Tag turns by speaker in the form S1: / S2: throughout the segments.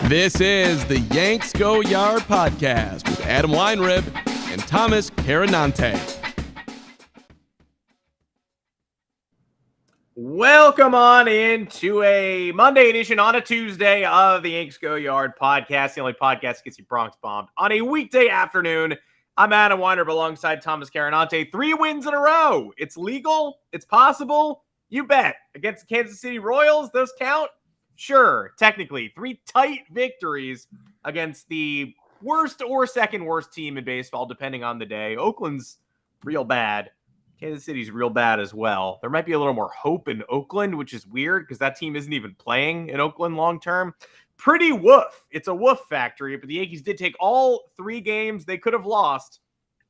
S1: This is the Yanks Go Yard podcast with Adam Weinrib and Thomas Carinante.
S2: Welcome on into a Monday edition on a Tuesday of the Yanks Go Yard podcast, the only podcast that gets you Bronx bombed on a weekday afternoon. I'm Adam Weinrib alongside Thomas Carinante. 3 wins in a row. It's legal. It's possible. You bet. Against the Kansas City Royals, those count? Sure, technically. 3 tight victories against the worst or second worst team in baseball, depending on the day. Oakland's real bad. Kansas City's real bad as well. There might be a little more hope in Oakland, which is weird because that team isn't even playing in Oakland long term. Pretty woof. It's a woof factory, but the Yankees did take all 3 games. They could have lost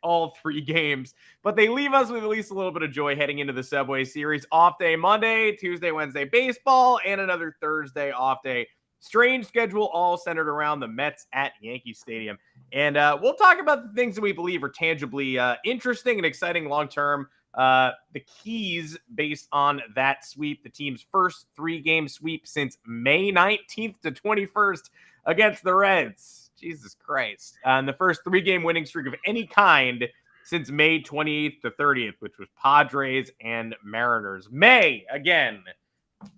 S2: all 3 games, but they leave us with at least a little bit of joy heading into the Subway Series. Off day Monday, Tuesday, Wednesday baseball, and another Thursday off day. Strange schedule, all centered around the Mets at Yankee Stadium. And we'll talk about the things that we believe are tangibly interesting and exciting long-term. The keys based on that sweep, the team's first 3-game sweep since May 19th to 21st against the Reds. Jesus Christ. And the first 3-game winning streak of any kind since May 28th to 30th, which was Padres and Mariners. May, again.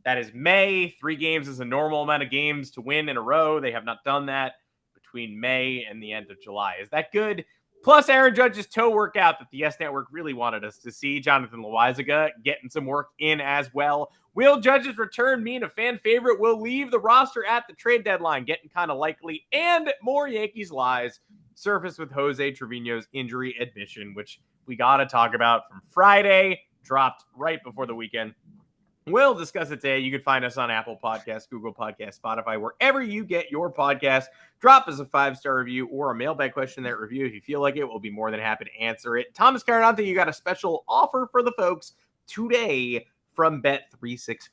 S2: That is May. 3 games is a normal amount of games to win in a row. They have not done that between May and the end of July. Is that good? Plus, Aaron Judge's toe workout that the Yes Network really wanted us to see. Jonathan Loizaga getting some work in as well. Will Judge's return mean a fan favorite will leave the roster at the trade deadline? Getting kind of likely. And more Yankees lies surface with Jose Trevino's injury admission, which we got to talk about from Friday. Dropped right before the weekend. We'll discuss it today. You can find us on Apple Podcasts, Google Podcasts, Spotify, wherever you get your podcast. Drop us a 5-star review or a mailbag question in that review. If you feel like it, we'll be more than happy to answer it. Thomas Carinante, you got a special offer for the folks today from Bet365.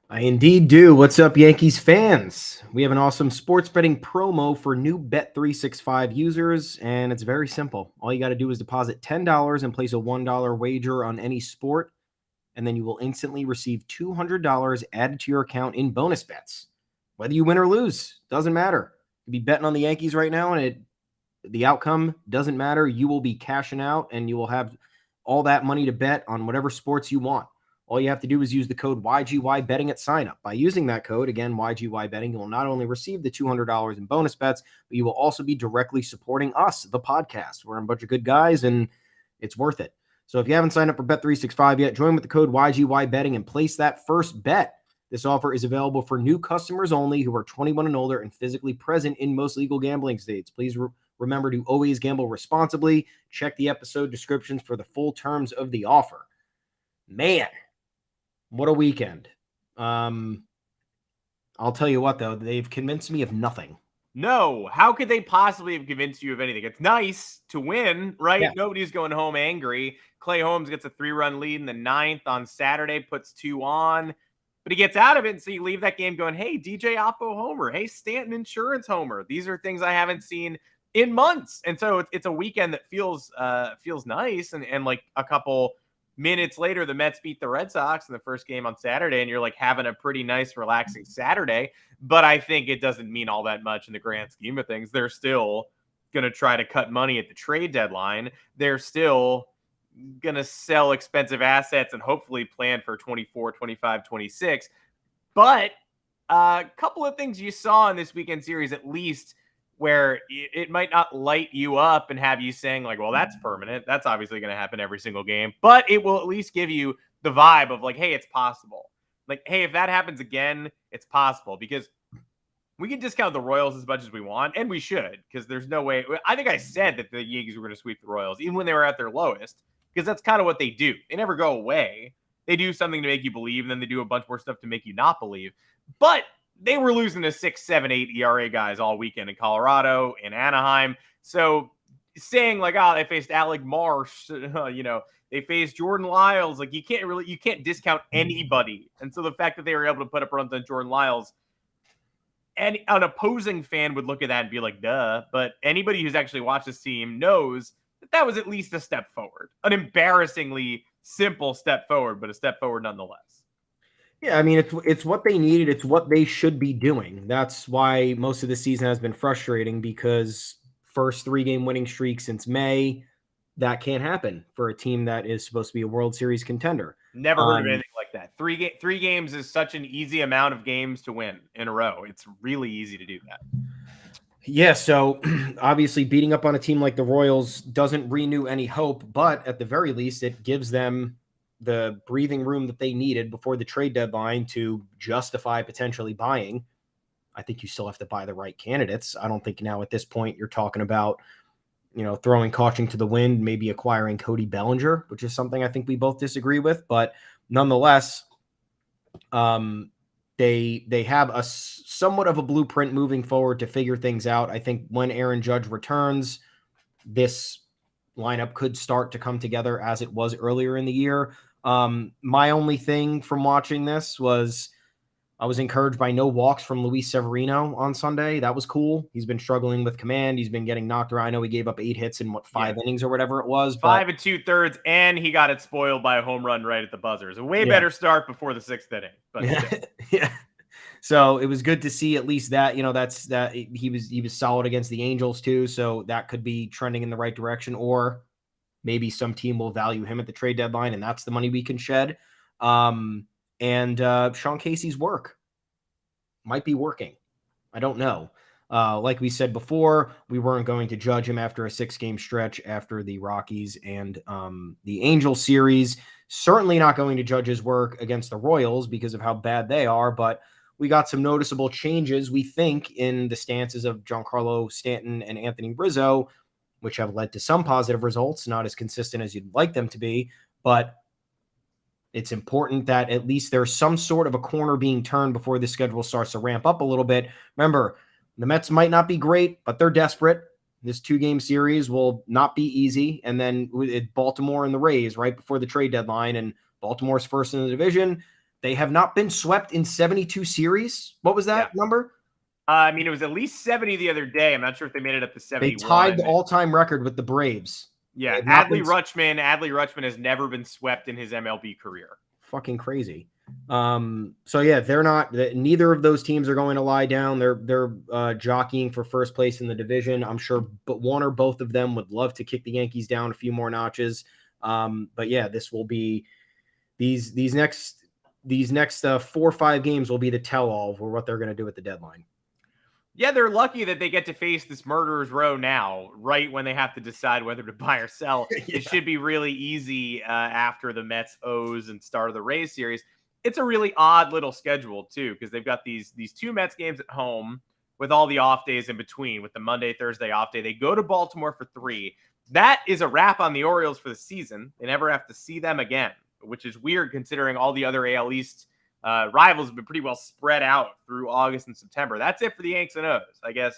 S3: I indeed do. What's up, Yankees fans? We have an awesome sports betting promo for new Bet365 users, and it's very simple. All you got to do is deposit $10 and place a $1 wager on any sport, and then you will instantly receive $200 added to your account in bonus bets. Whether you win or lose, doesn't matter. You be betting on the Yankees right now, and the outcome doesn't matter. You will be cashing out, and you will have all that money to bet on whatever sports you want. All you have to do is use the code YGYBetting at sign-up. By using that code, again, YGYBetting, you will not only receive the $200 in bonus bets, but you will also be directly supporting us, the podcast. We're a bunch of good guys, and it's worth it. So if you haven't signed up for Bet365 yet, join with the code YGYBetting and place that first bet. This offer is available for new customers only who are 21 and older and physically present in most legal gambling states. Please remember to always gamble responsibly. Check the episode descriptions for the full terms of the offer. Man, what a weekend. I'll tell you what, though, they've convinced me of nothing.
S2: No, how could they possibly have convinced you of anything? It's nice to win, right?
S3: Yeah.
S2: Nobody's going home angry. Clay Holmes gets a 3-run lead in the 9th on Saturday, puts 2 on, but he gets out of it, and so you leave that game going, hey, DJ Oppo homer, hey, Stanton Insurance homer. These are things I haven't seen in months, and so it's a weekend that feels nice, and like a couple minutes later, the Mets beat the Red Sox in the first game on Saturday, and you're like having a pretty nice, relaxing Saturday. But I think it doesn't mean all that much in the grand scheme of things. They're still going to try to cut money at the trade deadline. They're still going to sell expensive assets and hopefully plan for 24, 25, 26. But a couple of things you saw in this weekend series, at least, where it might not light you up and have you saying like, well, that's permanent. That's obviously going to happen every single game. But it will at least give you the vibe of like, hey, it's possible. Like, hey, if that happens again, it's possible, because we can discount the Royals as much as we want, and we should, because there's no way. I think I said that the Yankees were going to sweep the Royals, even when they were at their lowest, because that's kind of what they do. They never go away. They do something to make you believe, and then they do a bunch more stuff to make you not believe. But they were losing to 6, 7, 8 ERA guys all weekend in Colorado, in Anaheim. So saying like, oh, they faced Alec Marsh, they faced Jordan Lyles. Like, you can't discount anybody. And so the fact that they were able to put up runs on Jordan Lyles, and an opposing fan would look at that and be like, duh. But anybody who's actually watched this team knows that was at least a step forward. An embarrassingly simple step forward, but a step forward nonetheless.
S3: Yeah, I mean, it's what they needed. It's what they should be doing. That's why most of the season has been frustrating, because first 3-game winning streak since May, that can't happen for a team that is supposed to be a World Series contender.
S2: Never heard of anything like that. Three games is such an easy amount of games to win in a row. It's really easy to do that.
S3: Yeah, so obviously beating up on a team like the Royals doesn't renew any hope, but at the very least, it gives them the breathing room that they needed before the trade deadline to justify potentially buying. I think you still have to buy the right candidates. I don't think now at this point you're talking about, throwing caution to the wind, maybe acquiring Cody Bellinger, which is something I think we both disagree with. But nonetheless, they have a somewhat of a blueprint moving forward to figure things out. I think when Aaron Judge returns, this lineup could start to come together as it was earlier in the year. My only thing from watching this was I was encouraged by no walks from Luis Severino on Sunday. That was cool. He's been struggling with command. He's been getting knocked around. I know he gave up 8 hits in 5 innings or whatever it was.
S2: 5 2/3, and he got it spoiled by a home run right at the buzzer. It's a way better start before the 6th inning. But
S3: yeah. So it was good to see at least that, that's that he was solid against the Angels too. So that could be trending in the right direction, or maybe some team will value him at the trade deadline, and that's the money we can shed. And Sean Casey's work might be working. I don't know. Like we said before, we weren't going to judge him after a 6-game stretch after the Rockies and the Angels series. Certainly not going to judge his work against the Royals because of how bad they are, but we got some noticeable changes, we think, in the stances of Giancarlo Stanton and Anthony Rizzo, which have led to some positive results, not as consistent as you'd like them to be, but it's important that at least there's some sort of a corner being turned before the schedule starts to ramp up a little bit. Remember, the Mets might not be great, but they're desperate. This 2-game series will not be easy. And then with Baltimore and the Rays right before the trade deadline, and Baltimore's first in the division. They have not been swept in 72 series. What was that number?
S2: I mean, it was at least 70 the other day. I'm not sure if they made it up to 71.
S3: They tied the all-time record with the Braves.
S2: Yeah, Adley Rutschman has never been swept in his MLB career.
S3: Fucking crazy. So yeah, neither of those teams are going to lie down. They're jockeying for first place in the division. I'm sure, but one or both of them would love to kick the Yankees down a few more notches. But yeah, this will be these next 4 or 5 games will be the tell-all for what they're going to do at the deadline.
S2: Yeah, they're lucky that they get to face this murderer's row now, right when they have to decide whether to buy or sell. Yeah. It should be really easy after the Mets, O's, and start of the Rays series. It's a really odd little schedule, too, because they've got these 2 Mets games at home with all the off days in between, with the Monday, Thursday off day. They go to Baltimore for 3. That is a wrap on the Orioles for the season. They never have to see them again, which is weird considering all the other AL East rivals have been pretty well spread out through August and September. That's it for the Yanks and O's. I guess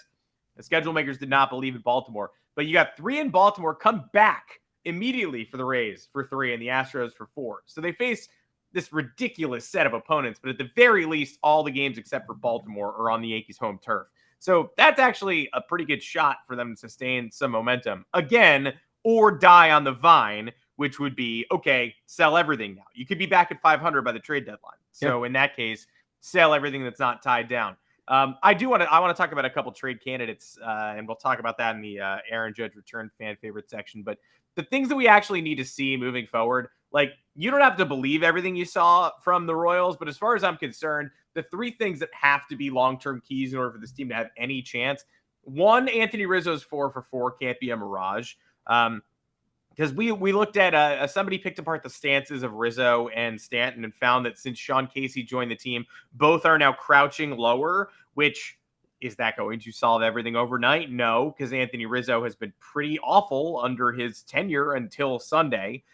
S2: the schedule makers did not believe in Baltimore. But you got 3 in Baltimore, come back immediately for the Rays for 3 and the Astros for 4. So they face this ridiculous set of opponents, but at the very least, all the games except for Baltimore are on the Yankees' home turf. So that's actually a pretty good shot for them to sustain some momentum again, or die on the vine, which would be, okay, sell everything now. You could be back at 500 by the trade deadline. So in that case, sell everything that's not tied down. I want to talk about a couple trade candidates, and we'll talk about that in the Aaron Judge return fan favorite section. But the things that we actually need to see moving forward, like, you don't have to believe everything you saw from the Royals, but as far as I'm concerned, the 3 things that have to be long-term keys in order for this team to have any chance: 1, Anthony Rizzo's 4 for 4 can't be a mirage. Because we looked at somebody picked apart the stances of Rizzo and Stanton and found that since Sean Casey joined the team, both are now crouching lower, which is that going to solve everything overnight? No, because Anthony Rizzo has been pretty awful under his tenure until Sunday.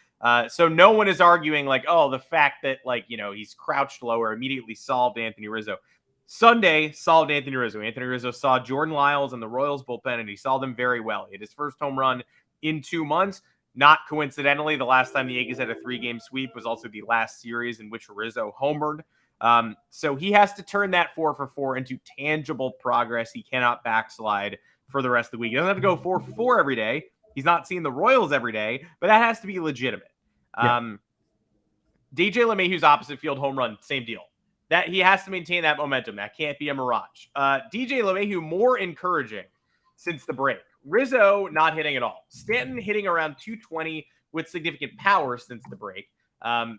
S2: So no one is arguing like, oh, the fact that he's crouched lower immediately solved Anthony Rizzo. Sunday solved Anthony Rizzo. Anthony Rizzo saw Jordan Lyles and the Royals bullpen, and he saw them very well. He had his first home run in 2 months. Not coincidentally, the last time the Yankees had a 3-game sweep was also the last series in which Rizzo homered. So he has to turn that 4 for 4 into tangible progress. He cannot backslide for the rest of the week. He doesn't have to go 4 for 4 every day. He's not seeing the Royals every day, but that has to be legitimate. DJ LeMahieu's opposite field home run, same deal. that he has to maintain that momentum. That can't be a mirage. DJ LeMahieu, more encouraging since the break. Rizzo not hitting at all. Stanton hitting around 220 with significant power since the break.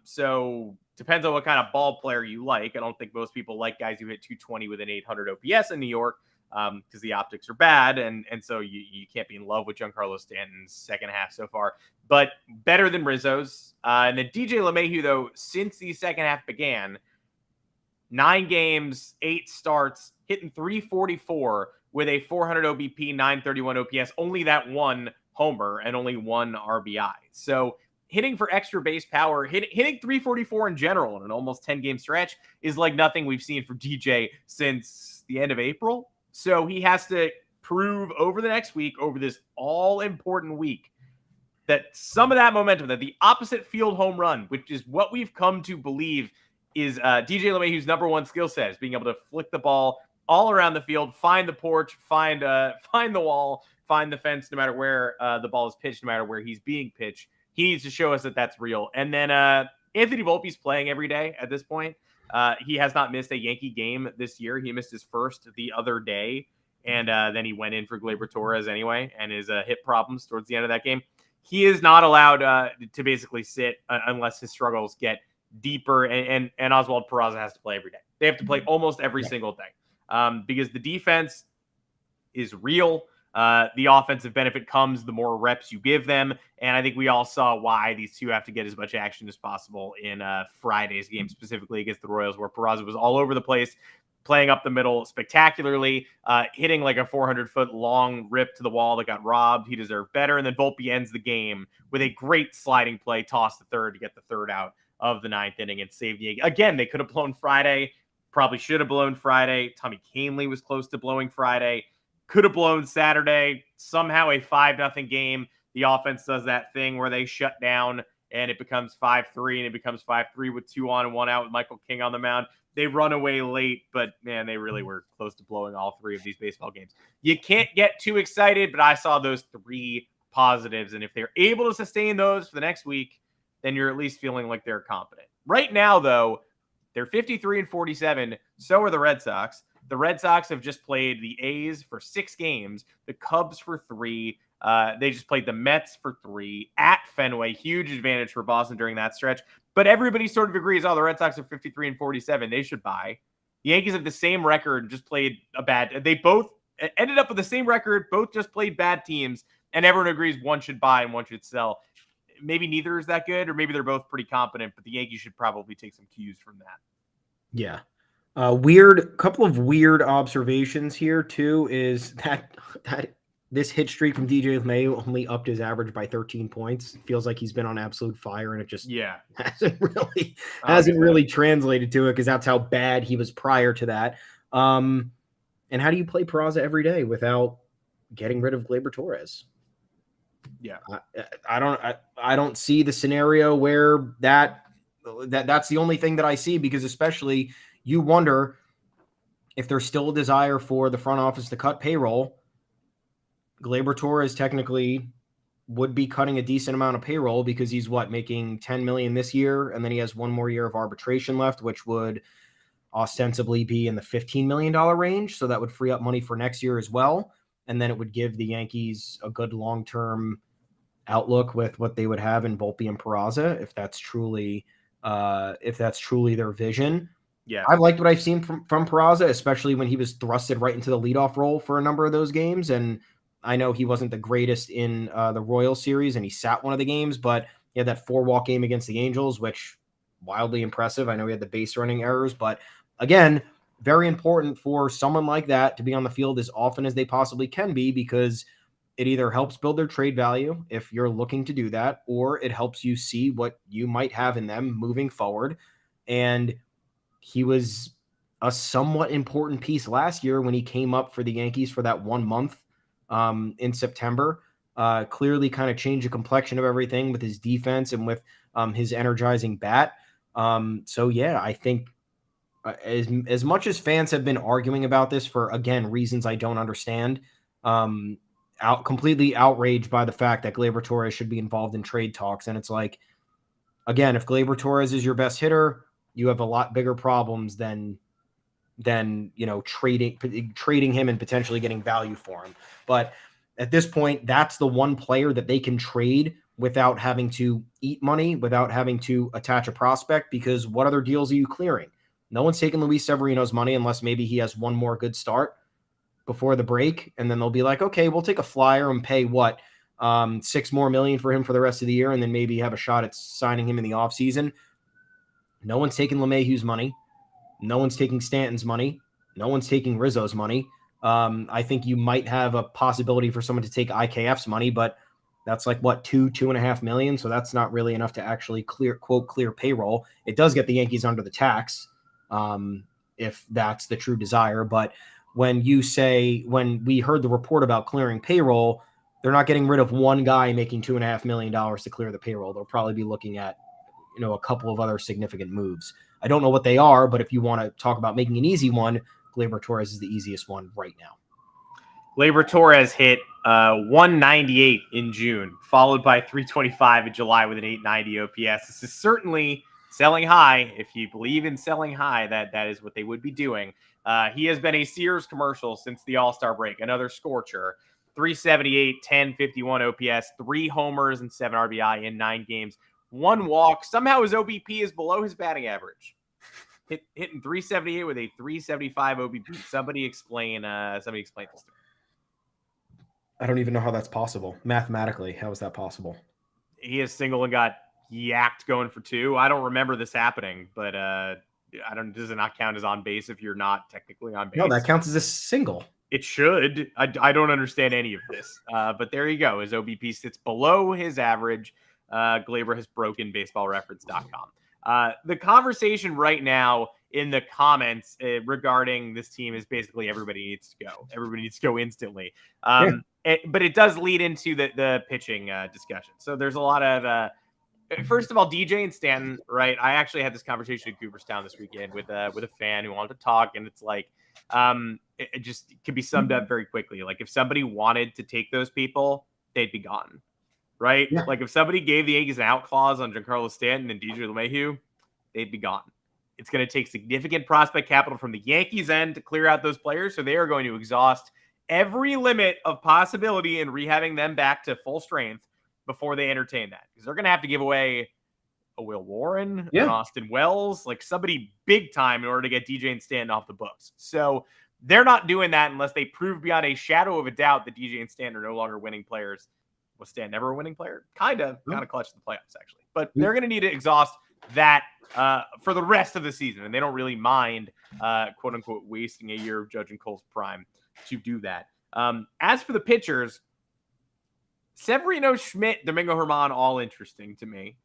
S2: So depends on what kind of ball player you like. I don't think most people like guys who hit 220 with an 800 OPS in New York because the optics are bad. And so you can't be in love with Giancarlo Stanton's second half so far, but better than Rizzo's. And then DJ LeMahieu, though, since the second half began, 9 games, 8 starts, hitting 344 with a 400 OBP, 931 OPS, only that one homer and only 1 RBI. So hitting for extra base power, hitting 344 in general in an almost 10-game stretch is like nothing we've seen from DJ since the end of April. So he has to prove over the next week, over this all-important week, that some of that momentum, that the opposite field home run, which is what we've come to believe is DJ LeMahieu's number one skill set, is being able to flick the ball all around the field, find the porch, find the wall, find the fence, no matter where the ball is pitched, no matter where he's being pitched. He needs to show us that that's real. And then Anthony Volpe's playing every day at this point. He has not missed a Yankee game this year. He missed his first the other day, and then he went in for Gleyber Torres anyway, and his hip problems towards the end of that game. He is not allowed to basically sit unless his struggles get deeper, and Oswald Peraza has to play every day. They have to play almost every single day because the defense is real. The offensive benefit comes the more reps you give them. And I think we all saw why these two have to get as much action as possible in Friday's game, specifically against the Royals, where Peraza was all over the place, playing up the middle spectacularly, hitting like a 400-foot long rip to the wall that got robbed. He deserved better. And then Volpe ends the game with a great sliding play, toss to third to get the third out of the 9th inning and save the Yankees. Again, they could have blown Friday, probably should have blown Friday. Tommy Kahnle was close to blowing Friday. Could have blown Saturday. Somehow a 5-0 game. The offense does that thing where they shut down and it becomes 5-3, and it becomes 5-3 with 2 on and 1 out with Michael King on the mound. They run away late, but man, they really were close to blowing all 3 of these baseball games. You can't get too excited, but I saw those 3 positives, and if they're able to sustain those for the next week, then you're at least feeling like they're competent. Right now, though, they're 53-47. So are the Red Sox. The Red Sox have just played the A's for 6 games, the Cubs for 3. They just played the Mets for 3 at Fenway. Huge advantage for Boston during that stretch. But everybody sort of agrees, the Red Sox are 53-47. They should buy. The Yankees have the same record, just played a bad. They both ended up with the same record, both just played bad teams, and everyone agrees one should buy and one should sell. Maybe neither is that good, or maybe they're both pretty competent, but the Yankees should probably take some cues from that.
S3: Yeah. Couple of weird observations here too is that this hit streak from DJ LeMahieu only upped his average by 13 points. It feels like he's been on absolute fire, and it just hasn't really translated to it because that's how bad he was prior to that. And how do you play Peraza every day without getting rid of Gleyber Torres?
S2: Yeah,
S3: I don't see the scenario where that's the only thing that I see, because especially you wonder if there's still a desire for the front office to cut payroll. Gleyber Torres technically would be cutting a decent amount of payroll because he's making $10 million this year, and then he has 1 more year of arbitration left, which would ostensibly be in the $15 million range. So that would free up money for next year as well. And then it would give the Yankees a good long-term outlook with what they would have in Volpe and Peraza, if that's truly their vision.
S2: Yeah,
S3: I've liked what I've seen from Peraza, especially when he was thrusted right into the leadoff role for a number of those games. And I know he wasn't the greatest in the Royal series, and he sat one of the games, but he had that 4-walk game against the Angels, which wildly impressive. I know he had the base running errors, but again, very important for someone like that to be on the field as often as they possibly can be, because it either helps build their trade value if you're looking to do that, or it helps you see what you might have in them moving forward. And he was a somewhat important piece last year when he came up for the Yankees for that 1 month in September. Clearly kind of changed the complexion of everything with his defense and with his energizing bat. So yeah, I think as much as fans have been arguing about this for, again, reasons I don't understand, completely outraged by the fact that Gleyber Torres should be involved in trade talks. And it's like, again, if Gleyber Torres is your best hitter, you have a lot bigger problems than trading him and potentially getting value for him. But at this point, that's the one player that they can trade without having to eat money, without having to attach a prospect, because what other deals are you clearing? No one's taking Luis Severino's money unless maybe he has one more good start before the break. And then they'll be like, okay, we'll take a flyer and pay what, $6 more million for him for the rest of the year. And then maybe have a shot at signing him in the offseason. No one's taking LeMahieu's money. No one's taking Stanton's money. No one's taking Rizzo's money. I think you might have a possibility for someone to take IKF's money, but that's like what, $2.5 million. So that's not really enough to actually clear payroll. It does get the Yankees under the tax, if that's the true desire. But when we heard the report about clearing payroll, they're not getting rid of one guy making $2.5 million to clear the payroll. They'll probably be looking at, a couple of other significant moves. I don't know what they are, but if you want to talk about making an easy one, Gleyber Torres is the easiest one right now.
S2: Gleyber Torres hit 198 in June, followed by 325 in July with an 890 OPS. This is certainly selling high. If you believe in selling high, that is what they would be doing. He has been a Sears commercial since the All-Star break, another scorcher. 378, 1051 OPS, 3 homers and 7 RBI in 9 games. 1 walk. Somehow his OBP is below his batting average. Hitting 378 with a 375 OBP. Somebody explain this to me.
S3: I don't even know how that's possible. Mathematically, how is that possible?
S2: He is single and got yacked going for 2. I don't remember this happening, but does it not count as on base if you're not technically on base?
S3: No, that counts as a single.
S2: It should. I don't understand any of this. But there you go. His OBP sits below his average. Gleyber has broken baseballreference.com. The conversation right now in the comments regarding this team is basically everybody needs to go. Everybody needs to go instantly. But it does lead into the pitching discussion. So there's a lot of first of all, DJ and Stanton, right? I actually had this conversation at Cooperstown this weekend with a fan who wanted to talk, and it's like it just could be summed up very quickly. Like if somebody wanted to take those people, they'd be gone. Right? Yeah. Like if somebody gave the Yankees an out clause on Giancarlo Stanton and DJ LeMahieu, they'd be gone. It's going to take significant prospect capital from the Yankees end to clear out those players. So they are going to exhaust every limit of possibility in rehabbing them back to full strength before they entertain that. Because they're going to have to give away a Will Warren, an Austin Wells, like somebody big time in order to get DJ and Stanton off the books. So they're not doing that unless they prove beyond a shadow of a doubt that DJ and Stanton are no longer winning players. Was Stan never a winning player? Kind of clutch in the playoffs, actually. But they're going to need to exhaust that for the rest of the season. And they don't really mind, quote unquote, wasting a year of Judge and Cole's prime to do that. As for the pitchers, Severino, Schmidt, Domingo Germán, all interesting to me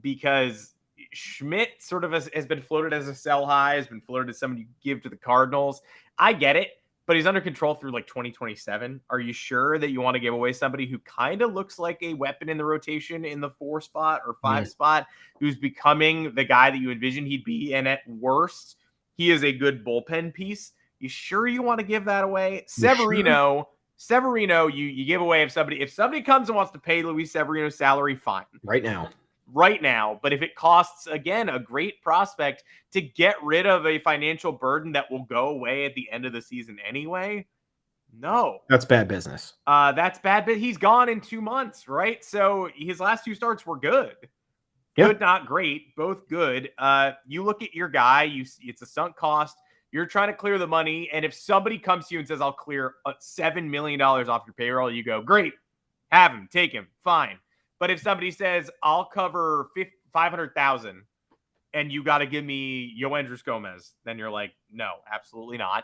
S2: because Schmidt sort of has been floated as a sell high, has been floated as somebody you give to the Cardinals. I get it. But he's under control through like 2027. Are you sure that you want to give away somebody who kind of looks like a weapon in the rotation in the 4 spot or 5 spot, who's becoming the guy that you envision he'd be? And at worst, he is a good bullpen piece. You sure you want to give that away? Severino, you give away if somebody comes and wants to pay Luis Severino's salary, fine. Right now. But if it costs, again, a great prospect to get rid of a financial burden that will go away at the end of the season anyway, no.
S3: That's bad business.
S2: That's bad, but he's gone in 2 months, right? So his last 2 starts were good. Good, not great, both good. You look at your guy, it's a sunk cost. You're trying to clear the money, and if somebody comes to you and says, I'll clear $7 million off your payroll, you go, great, have him, take him, fine. But if somebody says, I'll cover $500,000 and you got to give me Yoendris Gomez, then you're like, no, absolutely not.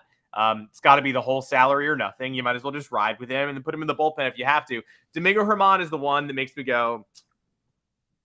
S2: It's got to be the whole salary or nothing. You might as well just ride with him and then put him in the bullpen if you have to. Domingo Germán is the one that makes me go,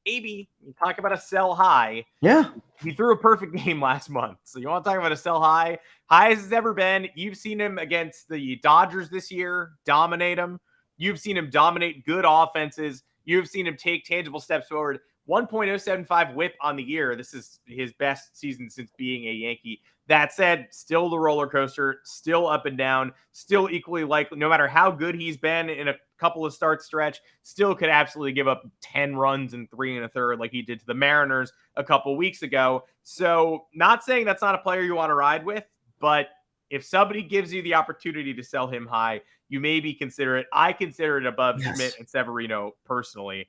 S2: maybe. You talk about a sell high.
S3: Yeah.
S2: He threw a perfect game last month. So you want to talk about a sell high? High as it's ever been. You've seen him against the Dodgers this year, dominate him. You've seen him dominate good offenses you have seen him take tangible steps forward. 1.075 whip on the year. This is his best season since being a Yankee. That said, still the roller coaster, still up and down, still equally likely, no matter how good he's been in a couple of start stretch, still could absolutely give up 10 runs in 3 1/3 like he did to the Mariners a couple weeks ago. So not saying that's not a player you want to ride with, but if somebody gives you the opportunity to sell him high, you maybe consider it. I consider it above Schmidt and Severino personally.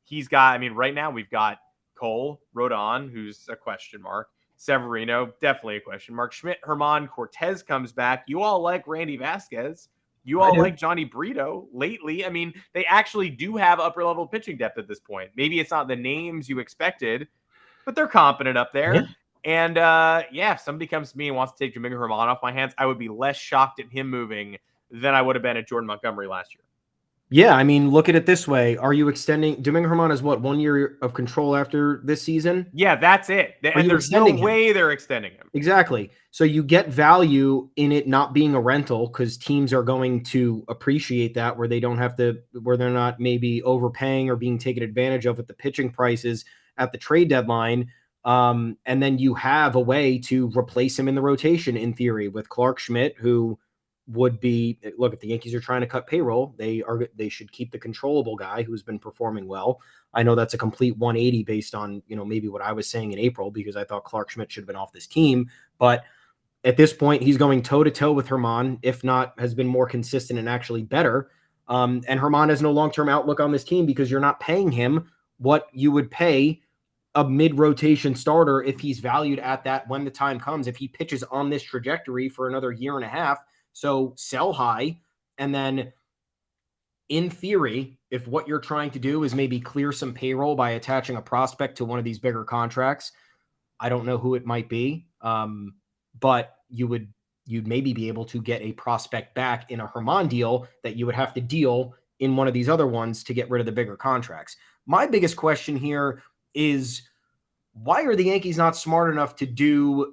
S2: He's got, I mean, right now we've got Cole, Rodon, who's a question mark. Severino, definitely a question mark. Schmidt, Herman, Cortez comes back. You all like Randy Vasquez. You all like Johnny Brito lately. I mean, they actually do have upper level pitching depth at this point. Maybe it's not the names you expected, but they're competent up there. Yeah. And if somebody comes to me and wants to take Domingo Herman off my hands, I would be less shocked at him moving than I would have been at Jordan Montgomery last year.
S3: Yeah, I mean, look at it this way. Are you extending Domingo Herman is what, 1 year of control after this season?
S2: Yeah, that's it. And there's no way they're extending him.
S3: Exactly. So you get value in it not being a rental because teams are going to appreciate that where they don't have to, where they're not maybe overpaying or being taken advantage of with the pitching prices at the trade deadline. And then you have a way to replace him in the rotation in theory with Clark Schmidt, who would be, look, if the Yankees are trying to cut payroll, they should keep the controllable guy who's been performing well. I know that's a complete 180 based on, maybe what I was saying in April, because I thought Clark Schmidt should have been off this team. But at this point, he's going toe to toe with Herman, if not has been more consistent and actually better. And Herman has no long-term outlook on this team because you're not paying him what you would pay a mid-rotation starter if he's valued at that when the time comes, if he pitches on this trajectory for another year and a half. So sell high, and then in theory, if what you're trying to do is maybe clear some payroll by attaching a prospect to one of these bigger contracts, I don't know who it might be, but you'd maybe be able to get a prospect back in a Herman deal that you would have to deal in one of these other ones to get rid of the bigger contracts. My biggest question here is, why are the Yankees not smart enough to do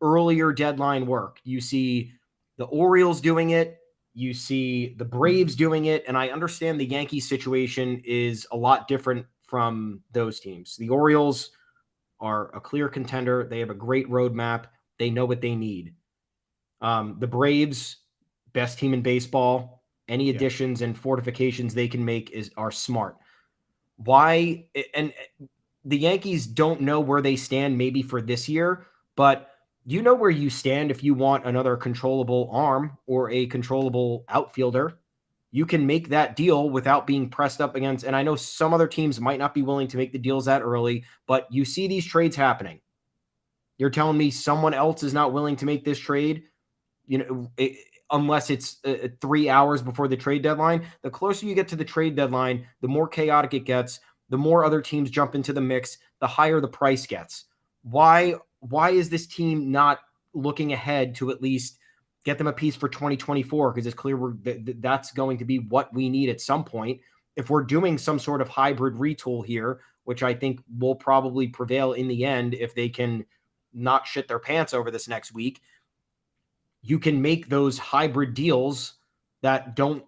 S3: earlier deadline work? You see the Orioles doing it. You see the Braves doing it. And I understand the Yankees situation is a lot different from those teams. The Orioles are a clear contender. They have a great roadmap. They know what they need. The Braves, best team in baseball. Any additions and fortifications they can make are smart. Why? And the Yankees don't know where they stand maybe for this year, but you know where you stand if you want another controllable arm or a controllable outfielder. You can make that deal without being pressed up against, and I know some other teams might not be willing to make the deals that early, but you see these trades happening. You're telling me someone else is not willing to make this trade, unless it's 3 hours before the trade deadline. The closer you get to the trade deadline, the more chaotic it gets, the more other teams jump into the mix, the higher the price gets. Why is this team not looking ahead to at least get them a piece for 2024? Because it's clear that's going to be what we need at some point. If we're doing some sort of hybrid retool here, which I think will probably prevail in the end if they can not shit their pants over this next week, you can make those hybrid deals that don't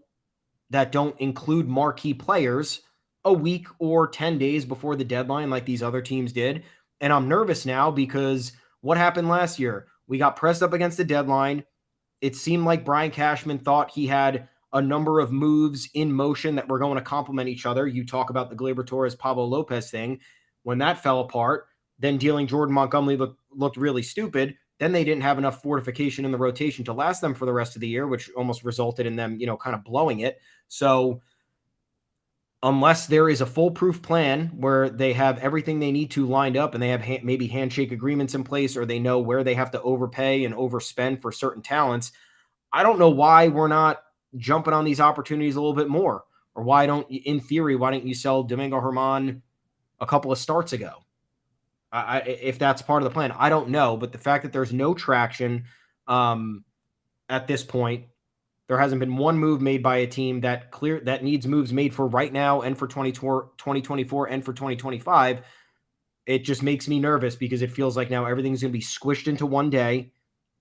S3: include marquee players a week or 10 days before the deadline like these other teams did. And I'm nervous now because what happened last year? We got pressed up against the deadline. It seemed like Brian Cashman thought he had a number of moves in motion that were going to complement each other. You talk about the Gleyber Torres, Pablo Lopez thing. When that fell apart, then dealing Jordan Montgomery looked really stupid. Then they didn't have enough fortification in the rotation to last them for the rest of the year, which almost resulted in them, kind of blowing it. So unless there is a foolproof plan where they have everything they need to lined up and they have maybe handshake agreements in place, or they know where they have to overpay and overspend for certain talents, I don't know why we're not jumping on these opportunities a little bit more. Or why don't you sell Domingo Herman a couple of starts ago? If that's part of the plan, I don't know. But the fact that there's no traction at this point, there hasn't been one move made by a team that needs moves made for right now and for 2024 and for 2025. It just makes me nervous because it feels like now everything's going to be squished into one day.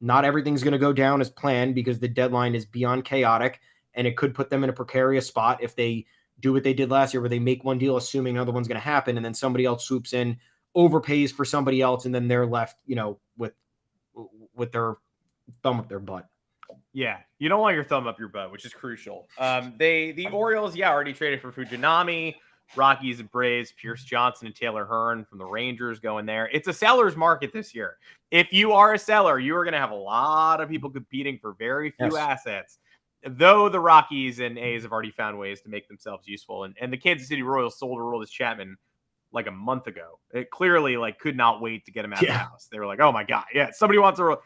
S3: Not everything's going to go down as planned because the deadline is beyond chaotic, and it could put them in a precarious spot if they do what they did last year, where they make one deal assuming another one's going to happen, and then somebody else swoops in, overpays for somebody else, and then they're left, with their thumb up their butt.
S2: Yeah, you don't want your thumb up your butt, which is crucial. The Orioles, already traded for Fujinami, Rockies and Braves, Pierce Johnson and Taylor Hearn from the Rangers going there. It's a seller's market this year. If you are a seller, you are going to have a lot of people competing for very few assets. Though the Rockies and A's have already found ways to make themselves useful. And the Kansas City Royals sold Aroldis Chapman like a month ago. It clearly could not wait to get him out of the house. They were like, oh my God. Yeah. Somebody wants to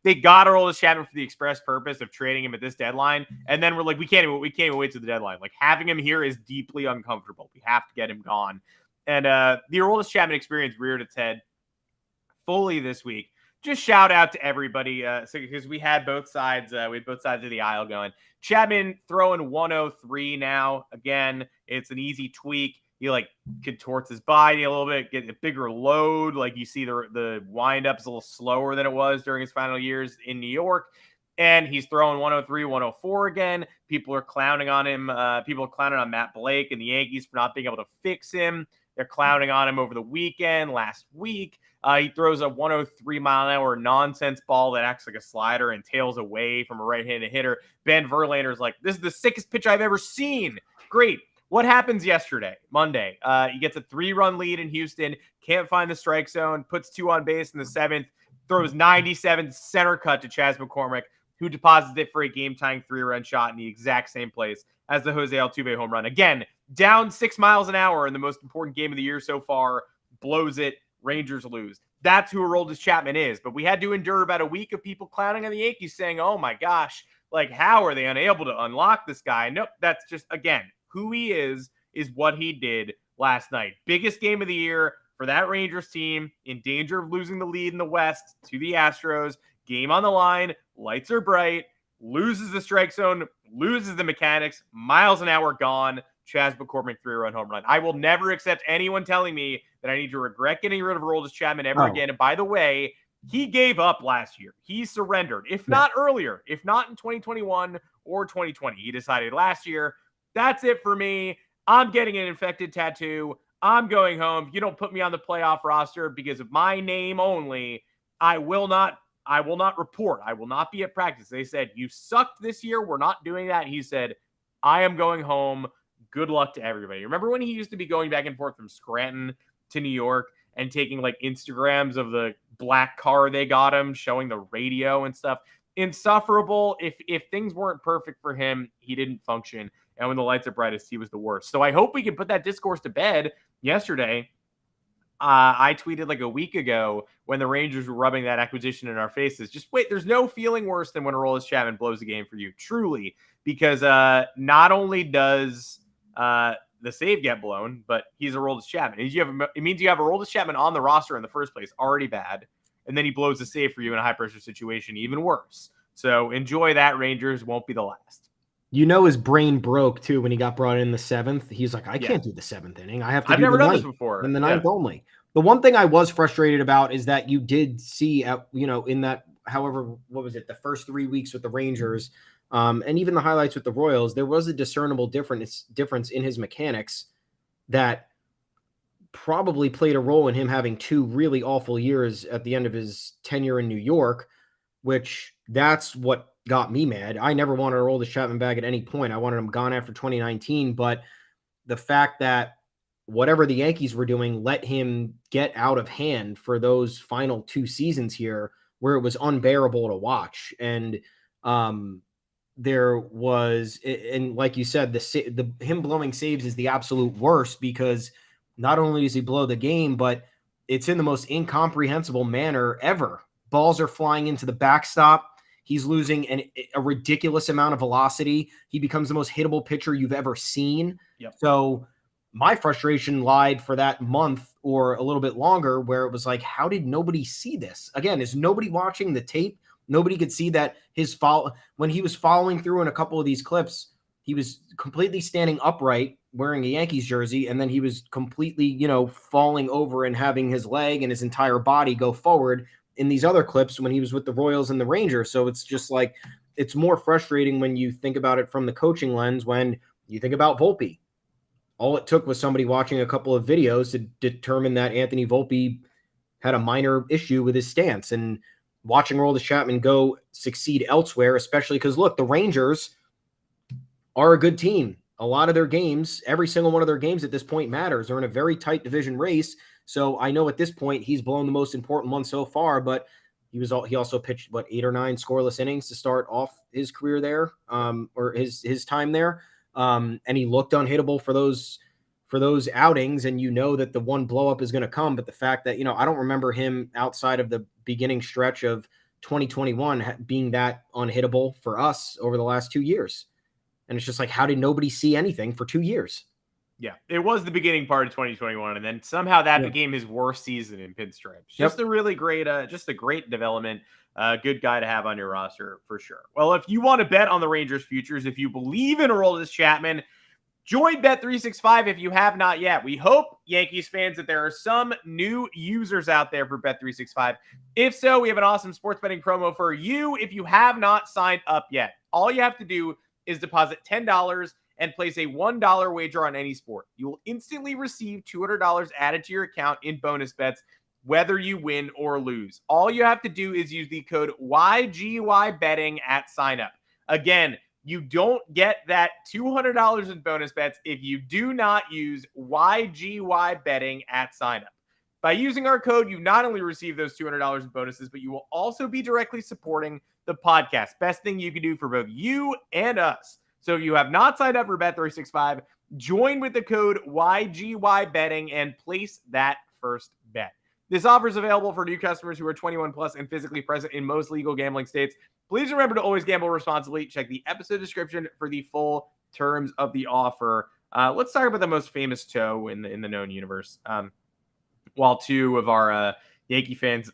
S2: they got Aroldis Chapman for the express purpose of trading him at this deadline. And then we're like, we can't even wait to the deadline. Having him here is deeply uncomfortable. We have to get him gone. And the Aroldis Chapman experience reared its head fully this week. Just shout out to everybody. Because we had both sides. We had both sides of the aisle going. Chapman throwing 103 now. Again, it's an easy tweak. He contorts his body a little bit, get a bigger load. You see the windups a little slower than it was during his final years in New York. And he's throwing 103, 104 again. People are clowning on him. People are clowning on Matt Blake and the Yankees for not being able to fix him. They're clowning on him over the weekend, last week. He throws a 103-mile-an-hour nonsense ball that acts like a slider and tails away from a right-handed hitter. Ben Verlander's like, this is the sickest pitch I've ever seen. Great. What happens yesterday, Monday? He gets a 3-run lead in Houston, can't find the strike zone, puts 2 on base in the 7th, throws 97 center cut to Chas McCormick, who deposits it for a game-tying 3-run shot in the exact same place as the Jose Altuve home run. Again, down 6 miles an hour in the most important game of the year so far, blows it, Rangers lose. That's who Aroldis Chapman is. But we had to endure about a week of people clowning on the Yankees saying, oh my gosh, how are they unable to unlock this guy? Nope, that's just, again, who he is what he did last night. Biggest game of the year for that Rangers team, in danger of losing the lead in the West to the Astros. Game on the line, lights are bright, loses the strike zone, loses the mechanics, miles an hour gone. Chas McCormick 3-run home run. I will never accept anyone telling me that I need to regret getting rid of Aroldis Chapman ever again. And by the way, he gave up last year. He surrendered, if not earlier, if not in 2021 or 2020. He decided last year, that's it for me. I'm getting an infected tattoo. I'm going home. You don't put me on the playoff roster because of my name only. I will not report. I will not be at practice. They said, you sucked this year. We're not doing that. He said, I am going home. Good luck to everybody. Remember when he used to be going back and forth from Scranton to New York and taking Instagrams of the black car they got him, showing the radio and stuff? Insufferable. If things weren't perfect for him, he didn't function. And when the lights are brightest, he was the worst. So I hope we can put that discourse to bed. Yesterday, I tweeted a week ago when the Rangers were rubbing that acquisition in our faces. Just wait, there's no feeling worse than when Aroldis Chapman blows the game for you, truly. Because not only does the save get blown, but he's Aroldis Chapman. It means you have Aroldis Chapman on the roster in the first place, already bad. And then he blows the save for you in a high-pressure situation, even worse. So enjoy that, Rangers. Won't be the last.
S3: His brain broke, too, when he got brought in the 7th. He's like, I can't do the 7th inning. I have to
S2: I've
S3: do
S2: never
S3: the
S2: done
S3: ninth
S2: this before.
S3: And the 9th only. The one thing I was frustrated about is that you did see, in that, however, what was it, the first 3 weeks with the Rangers, and even the highlights with the Royals, there was a discernible difference in his mechanics that probably played a role in him having 2 really awful years at the end of his tenure in New York, which that's what got me mad. I never wanted Aroldis Chapman back at any point. I wanted him gone after 2019, but the fact that whatever the Yankees were doing let him get out of hand for those final 2 seasons here where it was unbearable to watch. And there was, and like you said, him blowing saves is the absolute worst, because not only does he blow the game, but it's in the most incomprehensible manner ever. Balls are flying into the backstop. He's losing a ridiculous amount of velocity. He becomes the most hittable pitcher you've ever seen.
S2: Yep.
S3: So my frustration lied for that month or a little bit longer, where it was like, how did nobody see this? Again, is nobody watching the tape? Nobody could see that when he was following through in a couple of these clips, he was completely standing upright wearing a Yankees jersey, and then he was completely, falling over and having his leg and his entire body go forward in these other clips when he was with the Royals and the Rangers. So it's just it's more frustrating when you think about it from the coaching lens. When you think about Volpe, all it took was somebody watching a couple of videos to determine that Anthony Volpe had a minor issue with his stance, and watching Aroldis Chapman go succeed elsewhere, especially because, look, the Rangers are a good team. A lot of their games, every single one of their games at this point matters. They're in a very tight division race. So I know at this point he's blown the most important one so far, but he also pitched 8 or 9 scoreless innings to start off his career there, or his time there. And he looked unhittable for those outings, and you know that the one blow up is going to come. But the fact that, I don't remember him outside of the beginning stretch of 2021 being that unhittable for us over the last 2 years. And it's just like, how did nobody see anything for 2 years?
S2: Yeah, it was the beginning part of 2021, and then somehow that became his worst season in pinstripes. Just a really great, just a great development. Good guy to have on your roster for sure. Well, if you want to bet on the Rangers' futures, if you believe in Aroldis Chapman, join Bet365 if you have not yet. We hope, Yankees fans, that there are some new users out there for Bet365. If so, we have an awesome sports betting promo for you if you have not signed up yet. All you have to do is deposit $10 and place a $1 wager on any sport. You will instantly receive $200 added to your account in bonus bets, whether you win or lose. All you have to do is use the code YGYBetting at signup. Again, you don't get that $200 in bonus bets if you do not use YGYBetting at signup. By using our code, you not only receive those $200 in bonuses, but you will also be directly supporting the podcast. Best thing you can do for both you and us. So if you have not signed up for Bet365, join with the code YGYBetting and place that first bet. This offer is available for new customers who are 21 plus and physically present in most legal gambling states. Please remember to always gamble responsibly. Check the episode description for the full terms of the offer. Let's talk about the most famous toe in the known universe. While two of our Yankee fans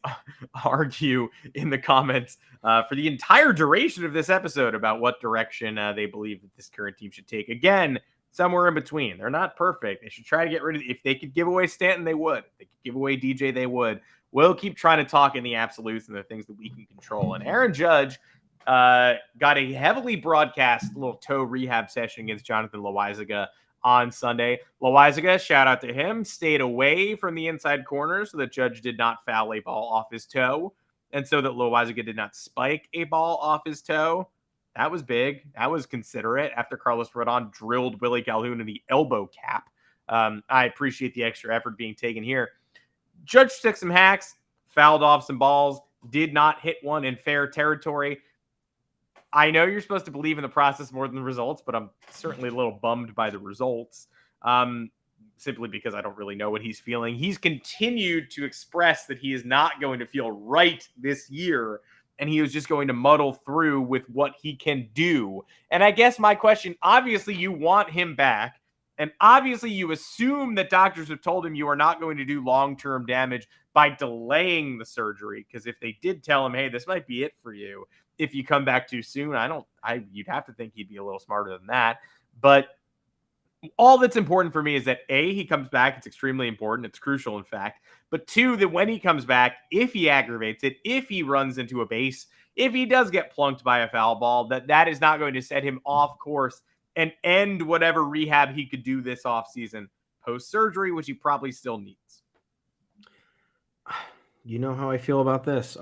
S2: argue in the comments for the entire duration of this episode about what direction they believe that this current team should take. Again, somewhere in between. They're not perfect. They should try to get rid of it. If they could give away Stanton, they would. If they could give away DJ, they would. We'll keep trying to talk in the absolutes and the things that we can control. And Aaron Judge got a heavily broadcast little toe rehab session against Jonathan Loaisiga on Sunday. Loaisiga, shout out to him, stayed away from the inside corner so that Judge did not foul a ball off his toe, and so that Loaisiga did not spike a ball off his toe. That was big. That was considerate after Carlos Rodon drilled Willie Calhoun in the elbow cap. I appreciate the extra effort being taken here. Judge took some hacks, fouled off some balls, did not hit one in fair territory. I know you're supposed to believe in the process more than the results, but I'm certainly a little bummed by the results, simply because I don't really know what he's feeling. He's continued to express that he is not going to feel right this year, and he was just going to muddle through with what he can do. And I guess my question, obviously you want him back, and obviously you assume that doctors have told him you are not going to do long-term damage by delaying the surgery, because if they did tell him, hey, this might be it for you, if you come back too soon, you'd have to think he'd be a little smarter than that. But all that's important for me is that A, he comes back. It's extremely important. It's crucial, in fact. But 2, that when he comes back, if he aggravates it, if he runs into a base, if he does get plunked by a foul ball, that is not going to set him off course and end whatever rehab he could do this offseason post-surgery, which he probably still needs.
S3: You know how I feel about this.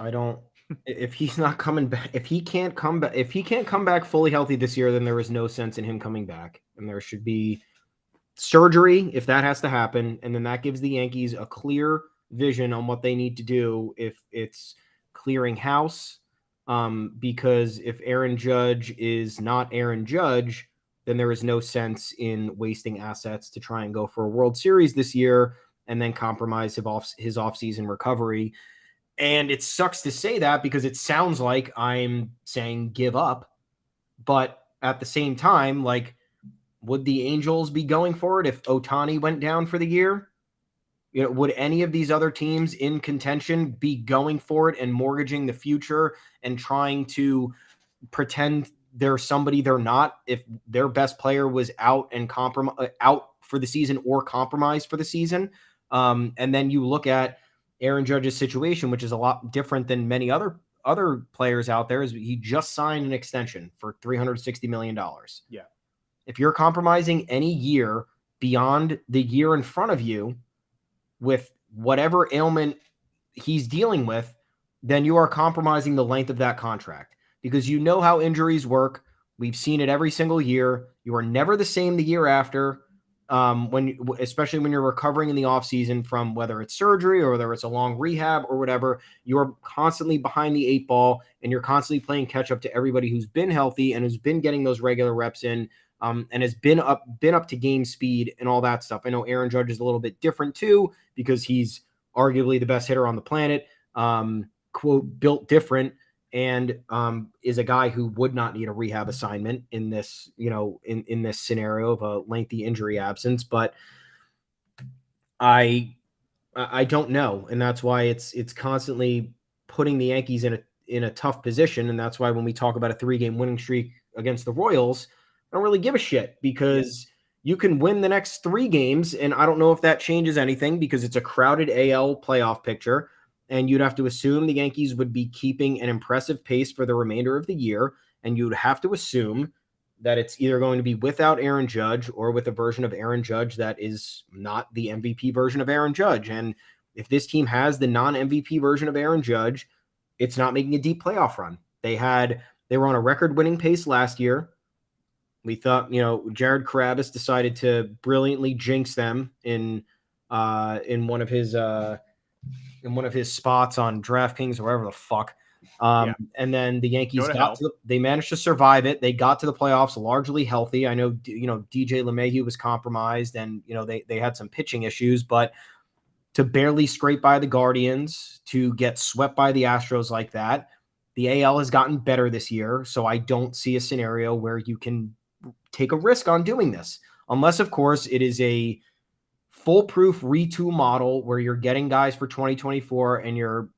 S3: If he's not coming back, if he can't come back fully healthy this year, then there is no sense in him coming back. And there should be surgery if that has to happen. And then that gives the Yankees a clear vision on what they need to do if it's clearing house. Because if Aaron Judge is not Aaron Judge, then there is no sense in wasting assets to try and go for a World Series this year and then compromise his offseason recovery. And it sucks to say that because it sounds like I'm saying give up. But at the same time, like, would the Angels be going for it if Ohtani went down for the year? Would any of these other teams in contention be going for it and mortgaging the future and trying to pretend they're somebody they're not if their best player was out and out for the season or compromised for the season? And then you look at Aaron Judge's situation, which is a lot different than many other players out there, is he just signed an extension for $360 million.
S2: Yeah.
S3: If you're compromising any year beyond the year in front of you with whatever ailment he's dealing with, then you are compromising the length of that contract, because you know how injuries work. We've seen it every single year. You are never the same the year after, especially when you're recovering in the offseason from whether it's surgery or whether it's a long rehab or whatever. You're constantly behind the 8 ball, and you're constantly playing catch up to everybody who's been healthy and who's been getting those regular reps in, and has been up to game speed and all that stuff. I know Aaron Judge is a little bit different too, because he's arguably the best hitter on the planet, quote, built different, and is a guy who would not need a rehab assignment in this, in this scenario of a lengthy injury absence. But I don't know, and that's why it's constantly putting the Yankees in a tough position, and that's why when we talk about a 3-game winning streak against the Royals, I don't really give a shit, because you can win the next 3 games, and I don't know if that changes anything, because it's a crowded AL playoff picture. And you'd have to assume the Yankees would be keeping an impressive pace for the remainder of the year. And you'd have to assume that it's either going to be without Aaron Judge or with a version of Aaron Judge that is not the MVP version of Aaron Judge. And if this team has the non-MVP version of Aaron Judge, it's not making a deep playoff run. They were on a record-winning pace last year. We thought, Jared Carabas decided to brilliantly jinx them in one of his spots on DraftKings or wherever the fuck. And then the Yankees they managed to survive it. They got to the playoffs largely healthy. I know, DJ LeMahieu was compromised, and, they had some pitching issues, but to barely scrape by the Guardians, to get swept by the Astros like that, the AL has gotten better this year. So I don't see a scenario where you can take a risk on doing this, unless, of course, it is a foolproof retool model where you're getting guys for 2024 and you're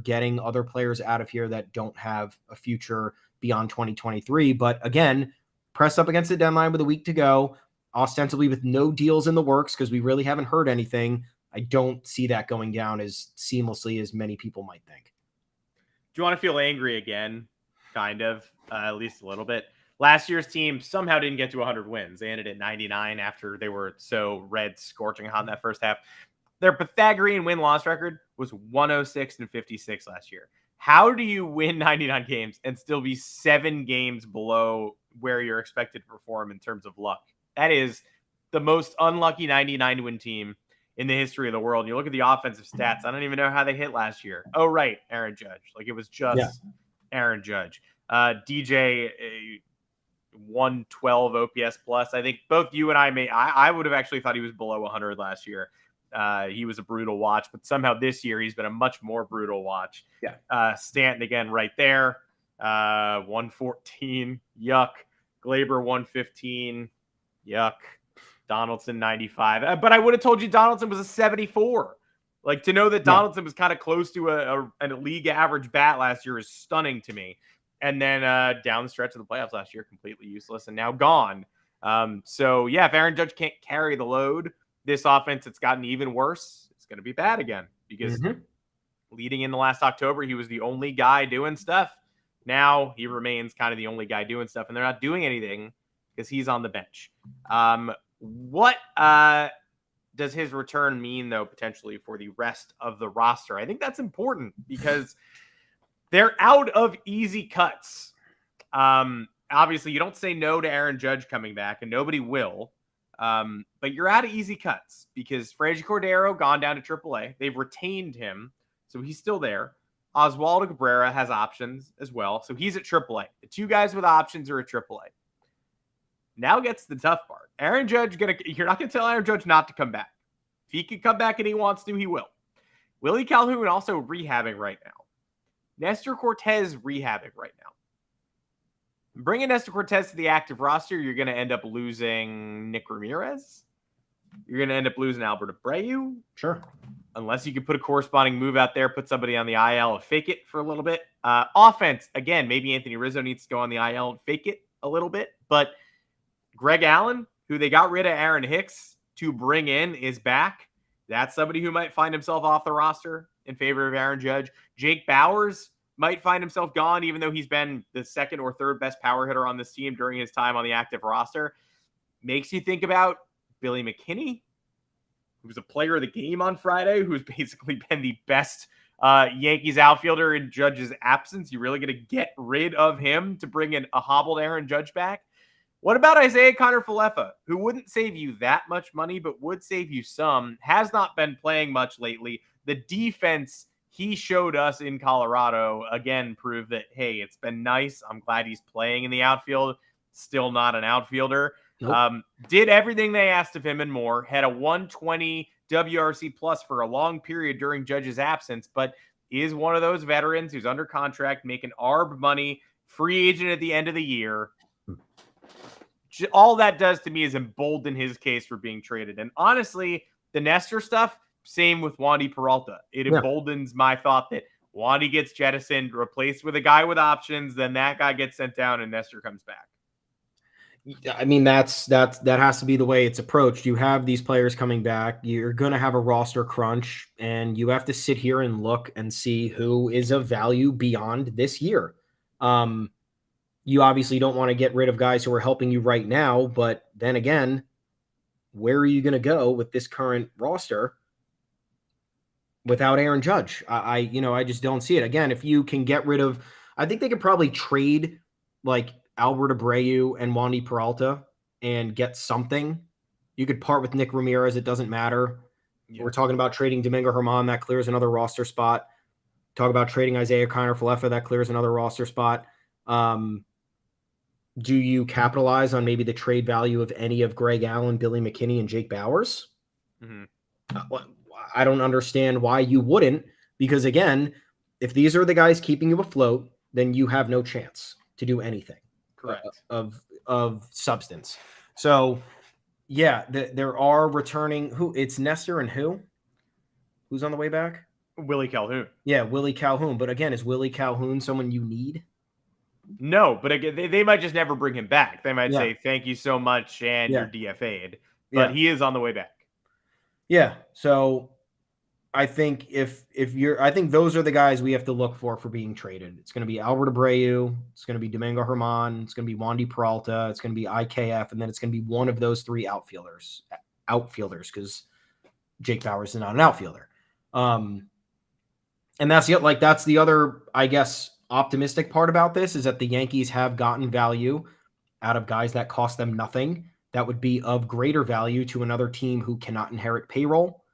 S3: getting other players out of here that don't have a future beyond 2023. But again, pressed up against the deadline with a week to go, ostensibly with no deals in the works, because we really haven't heard anything. I don't see that going down as seamlessly as many people might think.
S2: Do you want to feel angry again? Kind of, at least a little bit. Last year's team somehow didn't get to 100 wins. They ended at 99 after they were so red scorching hot in that first half. Their Pythagorean win-loss record was 106-56 last year. How do you win 99 games and still be 7 games below where you're expected to perform in terms of luck? That is the most unlucky 99-win team in the history of the world. And you look at the offensive stats, I don't even know how they hit last year. Oh, right, Aaron Judge. Like, it was just Aaron Judge. DJ... 112 OPS plus. I think both you and I would have actually thought he was below 100 last year. He was a brutal watch, but somehow this year he's been a much more brutal watch. Stanton again right there. 114. Yuck. Glaber 115. Yuck. Donaldson 95. But I would have told you Donaldson was a 74. Like, to know that Donaldson was kind of close to a league average bat last year is stunning to me. And then down the stretch of the playoffs last year, completely useless and now gone. So, if Aaron Judge can't carry the load, this offense, it's gotten even worse. It's going to be bad again, because leading in the last October, he was the only guy doing stuff. Now he remains kind of the only guy doing stuff, and they're not doing anything because he's on the bench. What does his return mean, though, potentially for the rest of the roster? I think that's important, because they're out of easy cuts. Obviously, you don't say no to Aaron Judge coming back, and nobody will. But you're out of easy cuts, because Frazier Cordero gone down to AAA. They've retained him, so he's still there. Oswaldo Cabrera has options as well, so he's at AAA. The 2 guys with options are at AAA. Now gets the tough part. Aaron Judge, you're not going to tell Aaron Judge not to come back. If he can come back and he wants to, he will. Willie Calhoun also rehabbing right now. Nestor Cortez rehabbing right now. Bringing Nestor Cortez to the active roster, you're going to end up losing Nick Ramirez. You're going to end up losing Albert Abreu.
S3: Sure.
S2: Unless you could put a corresponding move out there, put somebody on the IL and fake it for a little bit. Offense, again, maybe Anthony Rizzo needs to go on the IL and fake it a little bit. But Greg Allen, who they got rid of Aaron Hicks to bring in, is back. That's somebody who might find himself off the roster in favor of Aaron Judge. Jake Bauers might find himself gone, even though he's been the 2nd or 3rd best power hitter on this team during his time on the active roster. Makes you think about Billy McKinney, who was a player of the game on Friday, who's basically been the best Yankees outfielder in Judge's absence. You really going to get rid of him to bring in a hobbled Aaron Judge back? What about Isaiah Kiner-Falefa, who wouldn't save you that much money, but would save you some, has not been playing much lately. The defense he showed us in Colorado, again, proved that, hey, it's been nice. I'm glad he's playing in the outfield. Still not an outfielder.
S3: Nope.
S2: Did everything they asked of him and more. Had a 120 WRC plus for a long period during Judge's absence, but is one of those veterans who's under contract, making ARB money, free agent at the end of the year. All that does to me is embolden his case for being traded. And honestly, the Nestor stuff, same with Wandy Peralta. It emboldens my thought that Wandy gets jettisoned, replaced with a guy with options, then that guy gets sent down and Nestor comes back.
S3: I mean, that has to be the way it's approached. You have these players coming back. You're going to have a roster crunch, and you have to sit here and look and see who is of value beyond this year. You obviously don't want to get rid of guys who are helping you right now, but then again, where are you going to go with this current roster without Aaron Judge? I just don't see it. Again, if you can get rid of, I think they could probably trade like Albert Abreu and Wandy Peralta and get something. You could part with Nick Ramirez. It doesn't matter. Yeah. We're talking about trading Domingo Germán. That clears another roster spot. Talk about trading Isaiah Kiner-Falefa. That clears another roster spot. Do you capitalize on maybe the trade value of any of Greg Allen, Billy McKinney, and Jake Bauers? Mm-hmm. I don't understand why you wouldn't, because again, if these are the guys keeping you afloat, then you have no chance to do anything.
S2: Correct.
S3: Of substance. So yeah, there are returning it's Nestor and who's on the way back?
S2: Willie Calhoun.
S3: Yeah, Willie Calhoun. But again, is Willie Calhoun someone you need?
S2: No, but again, they might just never bring him back. They might say, thank you so much, and you're DFA'd. But he is on the way back.
S3: Yeah. So I think I think those are the guys we have to look for being traded. It's going to be Albert Abreu. It's going to be Domingo Germán. It's going to be Wandy Peralta. It's going to be IKF. And then it's going to be one of those three outfielders, because Jake Bauers is not an outfielder. And that's the other, I guess, optimistic part about this is that the Yankees have gotten value out of guys that cost them nothing. That would be of greater value to another team who cannot inherit payroll,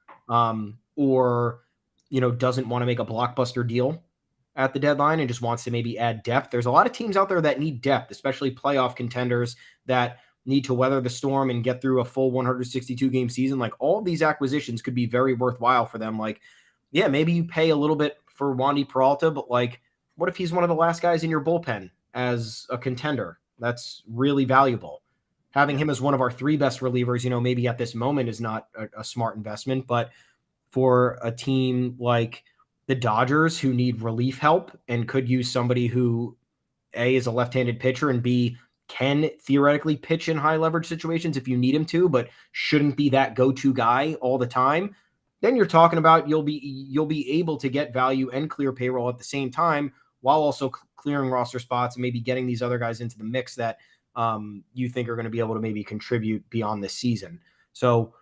S3: or, doesn't want to make a blockbuster deal at the deadline and just wants to maybe add depth. There's a lot of teams out there that need depth, especially playoff contenders that need to weather the storm and get through a full 162 game season. Like, all of these acquisitions could be very worthwhile for them. Like, yeah, maybe you pay a little bit for Wandy Peralta, but like, what if he's one of the last guys in your bullpen as a contender? That's really valuable. Having him as one of our three best relievers, maybe at this moment is not a smart investment, but for a team like the Dodgers who need relief help and could use somebody who A, is a left-handed pitcher, and B, can theoretically pitch in high leverage situations if you need him to, but shouldn't be that go-to guy all the time, then you're talking about you'll be able to get value and clear payroll at the same time while also clearing roster spots and maybe getting these other guys into the mix that you think are going to be able to maybe contribute beyond this season. So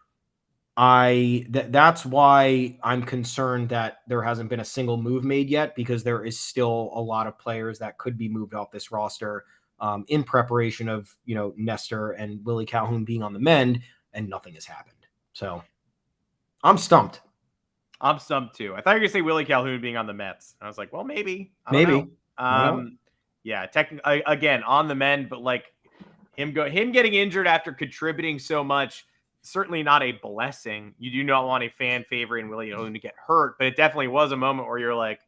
S3: that's why I'm concerned that there hasn't been a single move made yet, because there is still a lot of players that could be moved off this roster in preparation of, Nestor and Willie Calhoun being on the mend, and nothing has happened. So I'm stumped.
S2: I'm stumped too. I thought you were going to say Willie Calhoun being on the Mets. I was like, well, maybe. Yeah, technically, again, on the mend, but like him getting injured after contributing so much, certainly not a blessing. You do not want a fan favorite in Willie Calhoun to get hurt, but it definitely was a moment where you're like,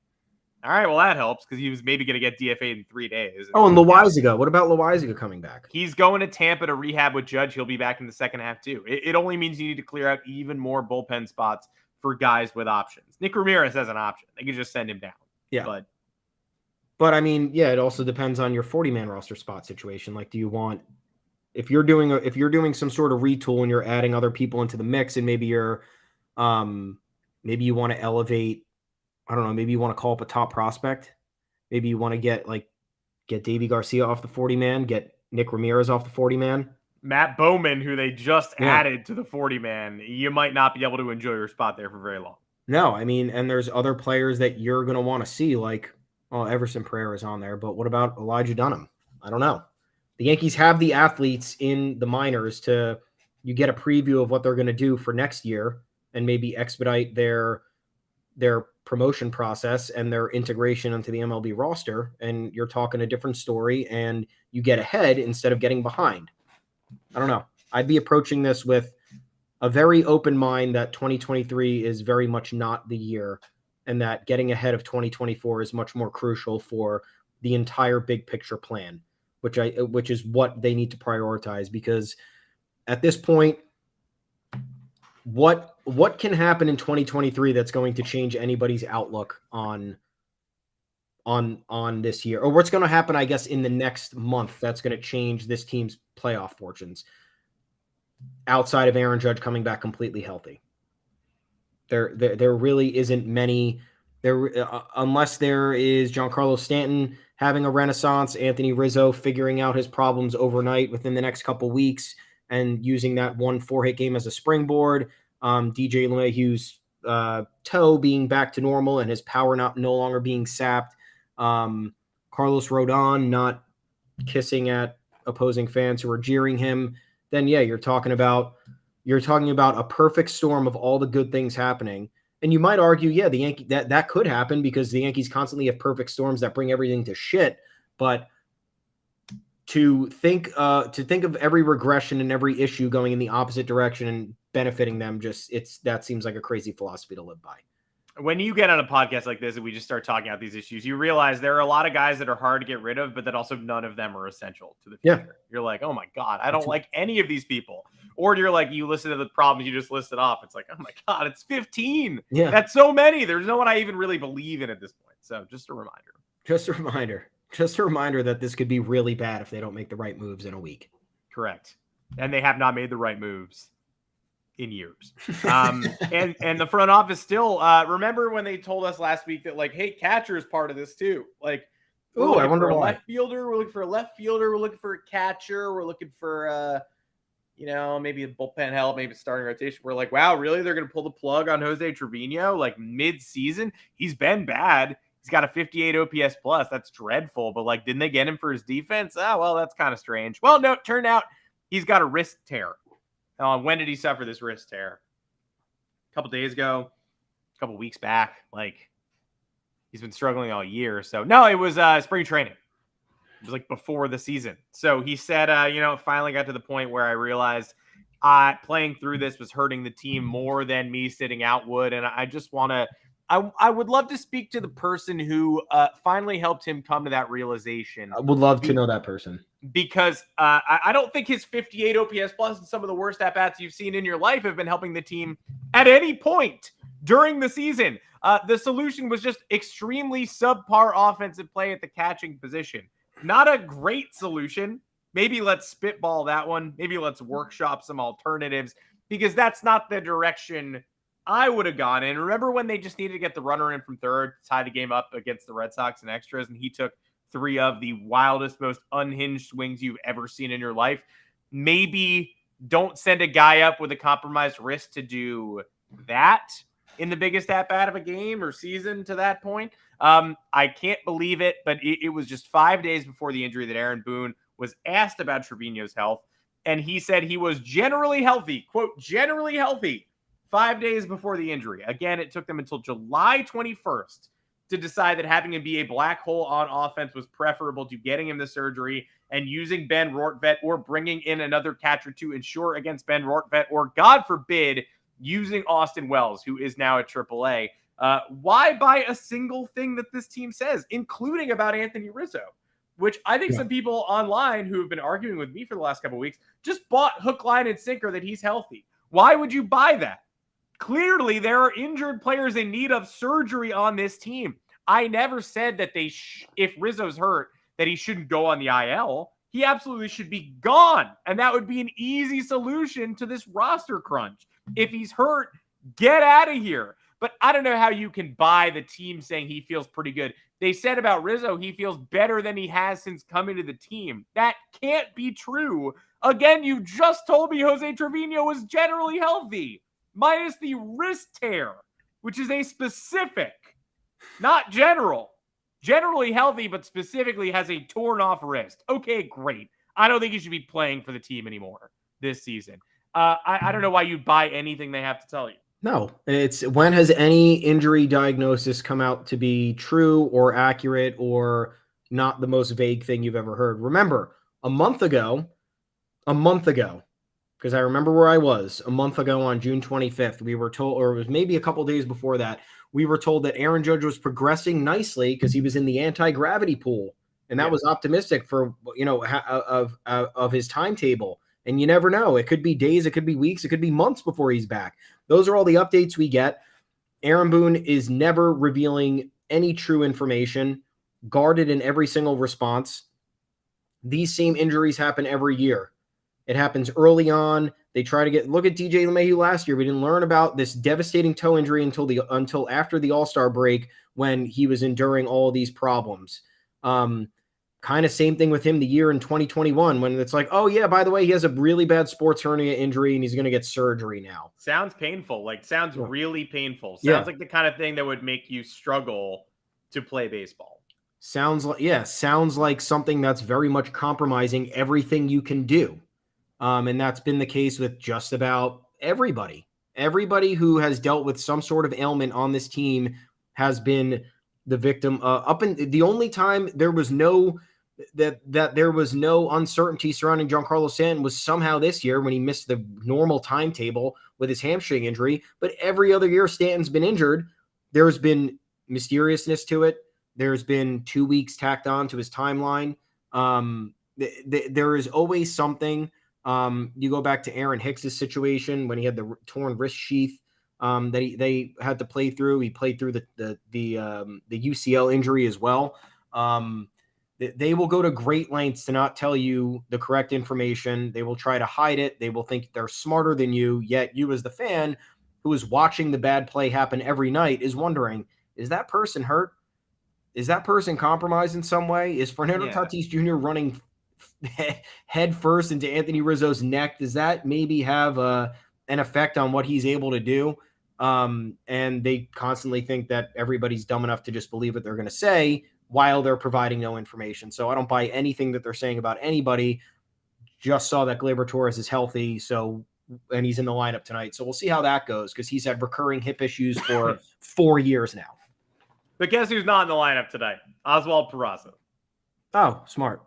S2: all right, well, that helps, because he was maybe going to get DFA'd in 3 days.
S3: Oh, and Loaizaga. What about Loaizaga coming back?
S2: He's going to Tampa to rehab with Judge. He'll be back in the second half too. It only means you need to clear out even more bullpen spots for guys with options. Nick Ramirez has an option. They could just send him down.
S3: Yeah. But I mean, yeah, it also depends on your 40-man roster spot situation. Like, do you want, if you're doing some sort of retool and you're adding other people into the mix, and maybe you're, maybe you want to elevate, I don't know, maybe you want to call up a top prospect. Maybe you want to get Davey Garcia off the 40-man, get Nick Ramirez off the 40-man.
S2: Matt Bowman, who they just added to the 40-man, you might not be able to enjoy your spot there for very long.
S3: No, I mean, and there's other players that you're going to want to see, like, well, Everson Pereira is on there, but what about Elijah Dunham? I don't know. The Yankees have the athletes in the minors you get a preview of what they're going to do for next year and maybe expedite their promotion process and their integration into the MLB roster. And you're talking a different story and you get ahead instead of getting behind. I don't know. I'd be approaching this with a very open mind that 2023 is very much not the year and that getting ahead of 2024 is much more crucial for the entire big picture plan, which is what they need to prioritize, because at this point, what can happen in 2023 that's going to change anybody's outlook on this year, or what's going to happen, I guess, in the next month that's going to change this team's playoff fortunes outside of Aaron Judge coming back completely healthy? There really isn't many there unless there is Giancarlo Stanton having a renaissance, Anthony Rizzo figuring out his problems overnight within the next couple weeks and using that 1 4-hit game as a springboard, DJ LeMahieu's toe being back to normal and his power no longer being sapped, Carlos Rodon not kissing at opposing fans who are jeering him, then yeah, you're talking about a perfect storm of all the good things happening. And you might argue, yeah, the Yankee that could happen because the Yankees constantly have perfect storms that bring everything to shit. But to think of every regression and every issue going in the opposite direction and benefiting them, that seems like a crazy philosophy to live by.
S2: When you get on a podcast like this and we just start talking about these issues, you realize there are a lot of guys that are hard to get rid of, but that also none of them are essential to the future. Yeah. You're like, oh my God, I don't like any of these people. Or you're like, you listen to the problems you just listed off. It's like, oh my God, it's 15. Yeah. That's so many. There's no one I even really believe in at this point. So just a reminder.
S3: Just a reminder that this could be really bad if they don't make the right moves in a week.
S2: Correct. And they have not made the right moves in years. And the front office still, remember when they told us last week that, like, hey, catcher is part of this too. Like,
S3: I wonder why.
S2: Left fielder, we're looking for a left fielder, we're looking for a catcher, we're looking for maybe a bullpen help, maybe a starting rotation. We're like, wow, really? They're going to pull the plug on Jose Trevino like mid-season? He's been bad. He's got a 58 OPS plus. That's dreadful. But like, didn't they get him for his defense? Well, that's kind of strange. Well, no, it turned out he's got a wrist tear. When did he suffer this wrist tear? A couple days ago, a couple weeks back. Like, he's been struggling all year. So no, it was spring training. It was like before the season. So he said, it finally got to the point where I realized playing through this was hurting the team more than me sitting out would. And I just want to, I would love to speak to the person who finally helped him come to that realization.
S3: I would love to know that person.
S2: Because I don't think his 58 OPS plus and some of the worst at-bats you've seen in your life have been helping the team at any point during the season. The solution was just extremely subpar offensive play at the catching position. Not a great solution. Maybe let's spitball that one. Maybe let's workshop some alternatives, because that's not the direction I would have gone in. Remember when they just needed to get the runner in from third to tie the game up against the Red Sox in extras, and he took 3 of the wildest, most unhinged swings you've ever seen in your life? Maybe don't send a guy up with a compromised wrist to do that in the biggest at-bat of a game or season to that point. I can't believe it, but it was just 5 days before the injury that Aaron Boone was asked about Trevino's health, and he said he was generally healthy, quote, generally healthy, 5 days before the injury. Again, it took them until July 21st to decide that having him be a black hole on offense was preferable to getting him the surgery and using Ben Rortvedt or bringing in another catcher to ensure against Ben Rortvedt, or God forbid, using Austin Wells, who is now at AAA. Why buy a single thing that this team says, including about Anthony Rizzo, which I think some people online who have been arguing with me for the last couple of weeks just bought hook, line, and sinker that he's healthy. Why would you buy that? Clearly, there are injured players in need of surgery on this team. I never said that if Rizzo's hurt, that he shouldn't go on the IL. He absolutely should be gone. And that would be an easy solution to this roster crunch. If he's hurt, get out of here. But I don't know how you can buy the team saying he feels pretty good. They said about Rizzo, he feels better than he has since coming to the team. That can't be true Again, you just told me Jose Trevino was generally healthy, minus the wrist tear, which is a specific, not general. Generally healthy, but specifically has a torn off wrist. Okay, great. I don't think he should be playing for the team anymore this season. I don't know why you buy anything they have to tell you.
S3: No, it's when has any injury diagnosis come out to be true or accurate or not the most vague thing you've ever heard? Remember, a month ago, because I remember where I was a month ago on June 25th, we were told, or it was maybe a couple days before that, we were told that Aaron Judge was progressing nicely because he was in the anti-gravity pool. And that was optimistic for, of his timetable. And you never know. It could be days, it could be weeks, it could be months before he's back. Those are all the updates we get. Aaron Boone is never revealing any true information, guarded in every single response. These same injuries happen every year. It happens early on. They try to look at DJ LeMahieu last year. We didn't learn about this devastating toe injury until after the All-Star break when he was enduring all of these problems. Kind of same thing with him the year in 2021 when it's like, oh yeah, by the way, he has a really bad sports hernia injury and he's going to get surgery now.
S2: Sounds painful. Sounds really painful. Sounds like the kind of thing that would make you struggle to play baseball.
S3: Sounds like something that's very much compromising everything you can do. And that's been the case with just about everybody. Everybody who has dealt with some sort of ailment on this team has been the victim. The only time there was no uncertainty surrounding Giancarlo Stanton was somehow this year when he missed the normal timetable with his hamstring injury. But every other year Stanton's been injured, there's been mysteriousness to it. There's been 2 weeks tacked on to his timeline. There is always something. You go back to Aaron Hicks's situation when he had the torn wrist sheath that they had to play through. He played through the UCL injury as well. They will go to great lengths to not tell you the correct information. They will try to hide it. They will think they're smarter than you, yet you as the fan who is watching the bad play happen every night is wondering, is that person hurt? Is that person compromised in some way? Is Fernando Tatis Jr. running head first into Anthony Rizzo's neck? Does that maybe have an effect on what he's able to do? And they constantly think that everybody's dumb enough to just believe what they're going to say while they're providing no information. So I don't buy anything that they're saying about anybody. Just saw that Gleyber Torres is healthy, and he's in the lineup tonight. So we'll see how that goes because he's had recurring hip issues for 4 years now.
S2: But guess who's not in the lineup today? Oswald Peraza.
S3: Oh, smart.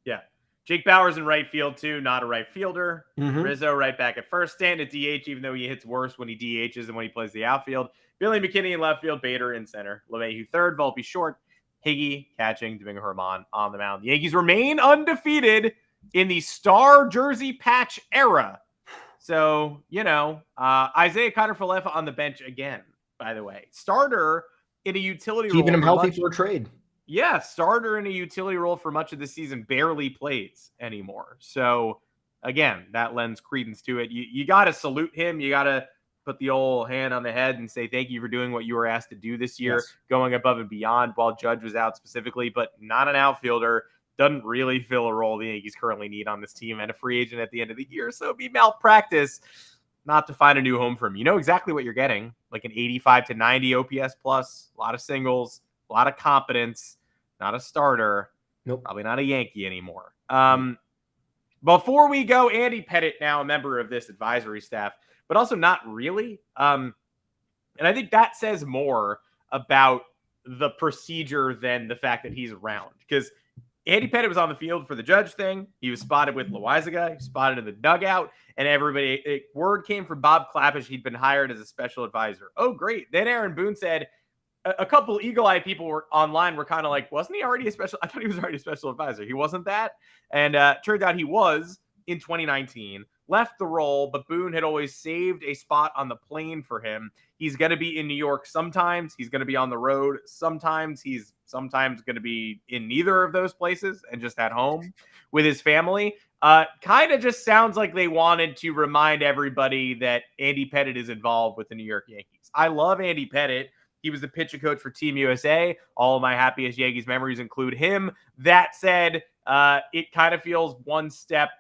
S2: Yeah. Jake Bauers in right field, too. Not a right fielder.
S3: Mm-hmm.
S2: Rizzo right back at first. Stanton at DH, even though he hits worse when he DHs than when he plays the outfield. Billy McKinney in left field. Bader in center. LeMahieu third. Volpe short. Higgy catching. Domingo Germán on the mound. The Yankees remain undefeated in the star jersey patch era. So, Isaiah Kiner-Falefa on the bench again, by the way. Starter in a utility role.
S3: Keeping him healthy for a trade.
S2: Yeah, starter in a utility role for much of the season, barely plays anymore. So, again, that lends credence to it. You got to salute him. You got to put the old hand on the head and say thank you for doing what you were asked to do this year, going above and beyond while Judge was out specifically, but not an outfielder. Doesn't really fill a role the Yankees currently need on this team and a free agent at the end of the year. So it'd be malpractice not to find a new home for him. You know exactly what you're getting, like an 85 to 90 OPS plus, a lot of singles, a lot of competence, not a starter.
S3: Nope.
S2: Probably not a Yankee anymore. Before we go, Andy Pettitte, now a member of this advisory staff, but also not really. And I think that says more about the procedure than the fact that he's around. Because Andy Pettitte was on the field for the Judge thing. He was spotted with Loaizaga. He spotted in the dugout. And word came from Bob Klapisch he'd been hired as a special advisor. Oh, great. Then Aaron Boone said, a couple eagle-eyed people were online were kind of like, wasn't he already a special? I thought he was already a special advisor. He wasn't that. And turned out he was in 2019. Left the role, but Boone had always saved a spot on the plane for him. He's going to be in New York sometimes. He's going to be on the road sometimes. He's sometimes going to be in neither of those places and just at home with his family. Kind of just sounds like they wanted to remind everybody that Andy Pettitte is involved with the New York Yankees. I love Andy Pettitte. He was the pitching coach for Team USA. All of my happiest Yankees memories include him. That said, it kind of feels one step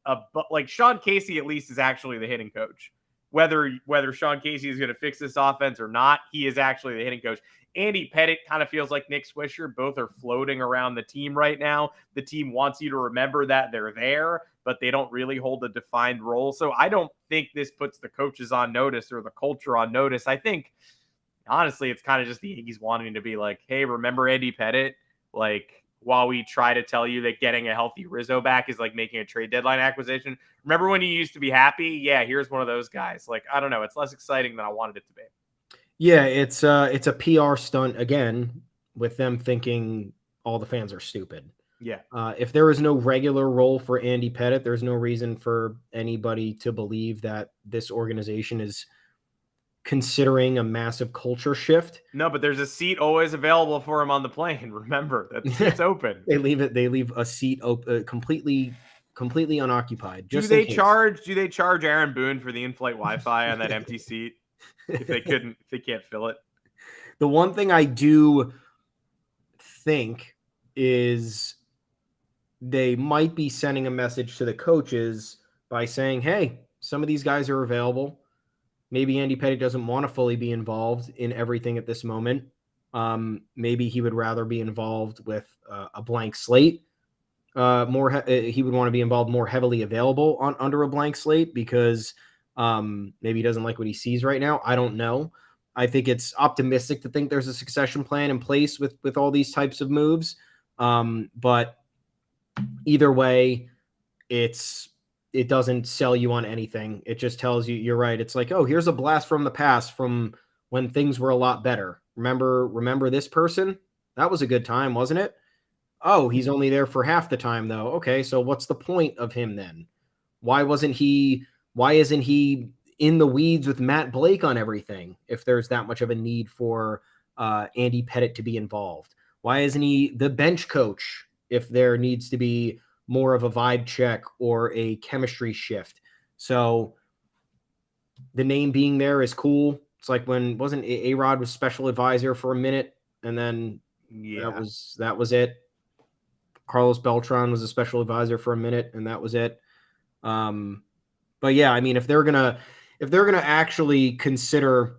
S2: but like Sean Casey at least is actually the hitting coach. Whether Sean Casey is going to fix this offense or not, he is actually the hitting coach. Andy Pettitte kind of feels like Nick Swisher. Both are floating around the team right now. The team wants you to remember that they're there, but they don't really hold a defined role. So I don't think this puts the coaches on notice or the culture on notice. I think, honestly, it's kind of just the Yankees wanting to be like, hey, remember Andy Pettitte? Like, while we try to tell you that getting a healthy Rizzo back is like making a trade deadline acquisition. Remember when you used to be happy? Yeah, here's one of those guys. Like, I don't know. It's less exciting than I wanted it to be.
S3: Yeah, it's a PR stunt again with them thinking all the fans are stupid.
S2: Yeah.
S3: If there is no regular role for Andy Pettitte, there's no reason for anybody to believe that this organization is considering a massive culture shift.
S2: No, but there's a seat always available for him on the plane. Remember that seat's open.
S3: They leave a seat completely unoccupied.
S2: Do they charge Aaron Boone for the in-flight Wi-Fi on that empty seat if they can't fill it?
S3: The one thing I do think is they might be sending a message to the coaches by saying, hey, some of these guys are available. Maybe Andy Pettitte doesn't want to fully be involved in everything at this moment. Maybe he would rather be involved with a blank slate. He would want to be involved more heavily available under a blank slate because maybe he doesn't like what he sees right now. I don't know. I think it's optimistic to think there's a succession plan in place with all these types of moves. But either way, it doesn't sell you on anything. It just tells you you're right. It's like, oh, here's a blast from the past from when things were a lot better. Remember this person? That was a good time, wasn't it? Oh, he's only there for half the time though. Okay, so what's the point of him then? Why isn't he in the weeds with Matt Blake on everything if there's that much of a need for Andy Pettitte to be involved? Why isn't he the bench coach if there needs to be more of a vibe check or a chemistry shift? So the name being there is cool. It's like when wasn't A-Rod was special advisor for a minute and then that was it. Carlos Beltran was a special advisor for a minute and that was it. But yeah, I mean, if they're gonna actually consider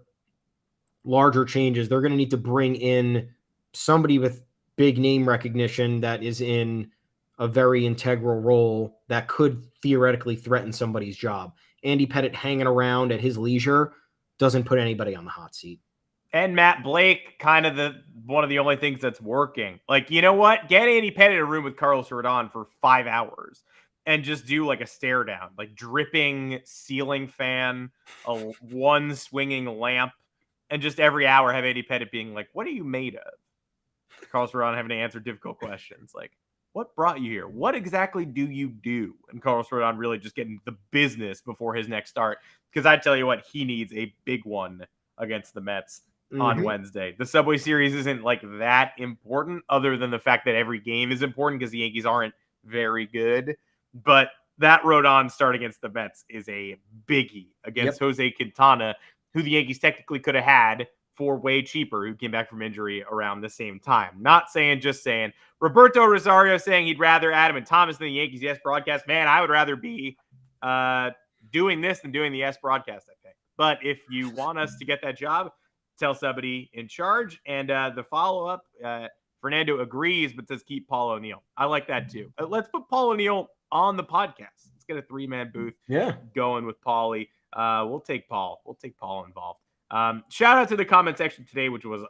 S3: larger changes, they're gonna need to bring in somebody with big name recognition that is in a very integral role that could theoretically threaten somebody's job. Andy Pettitte hanging around at his leisure doesn't put anybody on the hot seat.
S2: And Matt Blake, kind of one of the only things that's working. Like, you know what? Get Andy Pettitte in a room with Carlos Rodon for 5 hours and just do like a stare down, like dripping ceiling fan, one swinging lamp, and just every hour have Andy Pettitte being like, what are you made of? Carlos Rodon having to answer difficult questions. Like, what brought you here? What exactly do you do? And Carlos Rodon really just getting the business before his next start. Because I tell you what, he needs a big one against the Mets on Wednesday. The Subway Series isn't like that important other than the fact that every game is important because the Yankees aren't very good. But that Rodon start against the Mets is a biggie against Jose Quintana, who the Yankees technically could have had for way cheaper, who came back from injury around the same time. Not saying, just saying. Roberto Rosario saying he'd rather Adam and Thomas than the Yankees Yes broadcast. Man, I would rather be doing this than doing the Yes broadcast, I think. But if you want us to get that job, tell somebody in charge. And the follow-up, Fernando agrees, but says keep Paul O'Neill. I like that too. Let's put Paul O'Neill on the podcast. Let's get a 3-man booth going with Paulie. We'll take Paul. We'll take Paul involved. Shout out to the comment section today, which was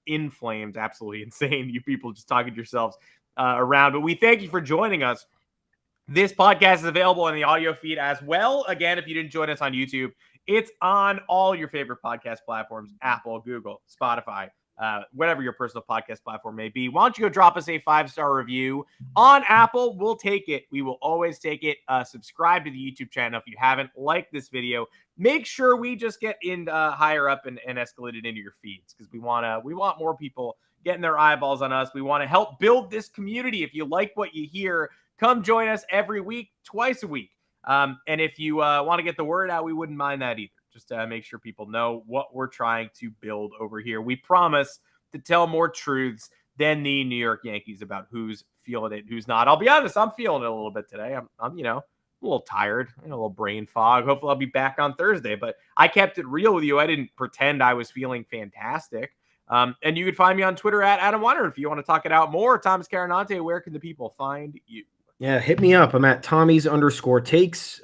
S2: in flames, absolutely insane. You people just talking to yourselves around. But we thank you for joining us. This podcast is available on the audio feed as well. Again, if you didn't join us on YouTube, it's on all your favorite podcast platforms, Apple, Google, Spotify, whatever your personal podcast platform may be. Why don't you go drop us a 5-star review on Apple? We'll take it. We will always take it. Subscribe to the YouTube channel if you haven't. Like this video. Make sure we just get in higher up and escalated into your feeds because we want more people getting their eyeballs on us. We want to help build this community. If you like what you hear, come join us every week, twice a week. And if you want to get the word out, we wouldn't mind that either. Just to make sure people know what we're trying to build over here. We promise to tell more truths than the New York Yankees about who's feeling it, who's not. I'll be honest, I'm feeling it a little bit today. I'm a little tired, a little brain fog. Hopefully I'll be back on Thursday, but I kept it real with you. I didn't pretend I was feeling fantastic. And you can find me on Twitter at Adam Weiner if you want to talk it out more. Thomas Carinante, where can the people find you?
S3: Yeah, hit me up. I'm at Tommy's_takes.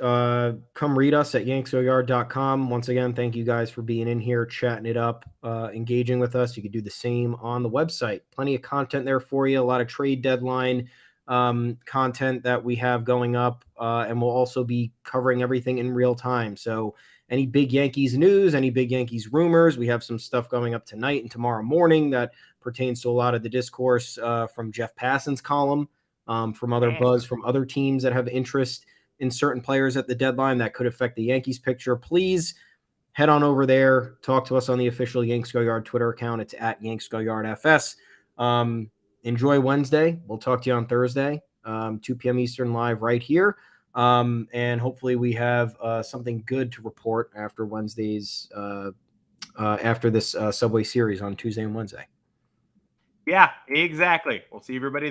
S3: Come read us at yanksgoyard.com. Once again, thank you guys for being in here, chatting it up, engaging with us. You could do the same on the website. Plenty of content there for you. A lot of trade deadline content that we have going up. And we'll also be covering everything in real time. So any big Yankees news, any big Yankees rumors, we have some stuff going up tonight and tomorrow morning that pertains to a lot of the discourse from Jeff Passan's column. From other buzz from other teams that have interest in certain players at the deadline that could affect the Yankees picture. Please head on over there. Talk to us on the official Yanks Go Yard Twitter account. It's at Yanks Go Yard FS. Enjoy Wednesday. We'll talk to you on Thursday, 2 p.m. Eastern live right here. And hopefully we have something good to report after Wednesday's after this Subway series on Tuesday and Wednesday.
S2: Yeah, exactly. We'll see everybody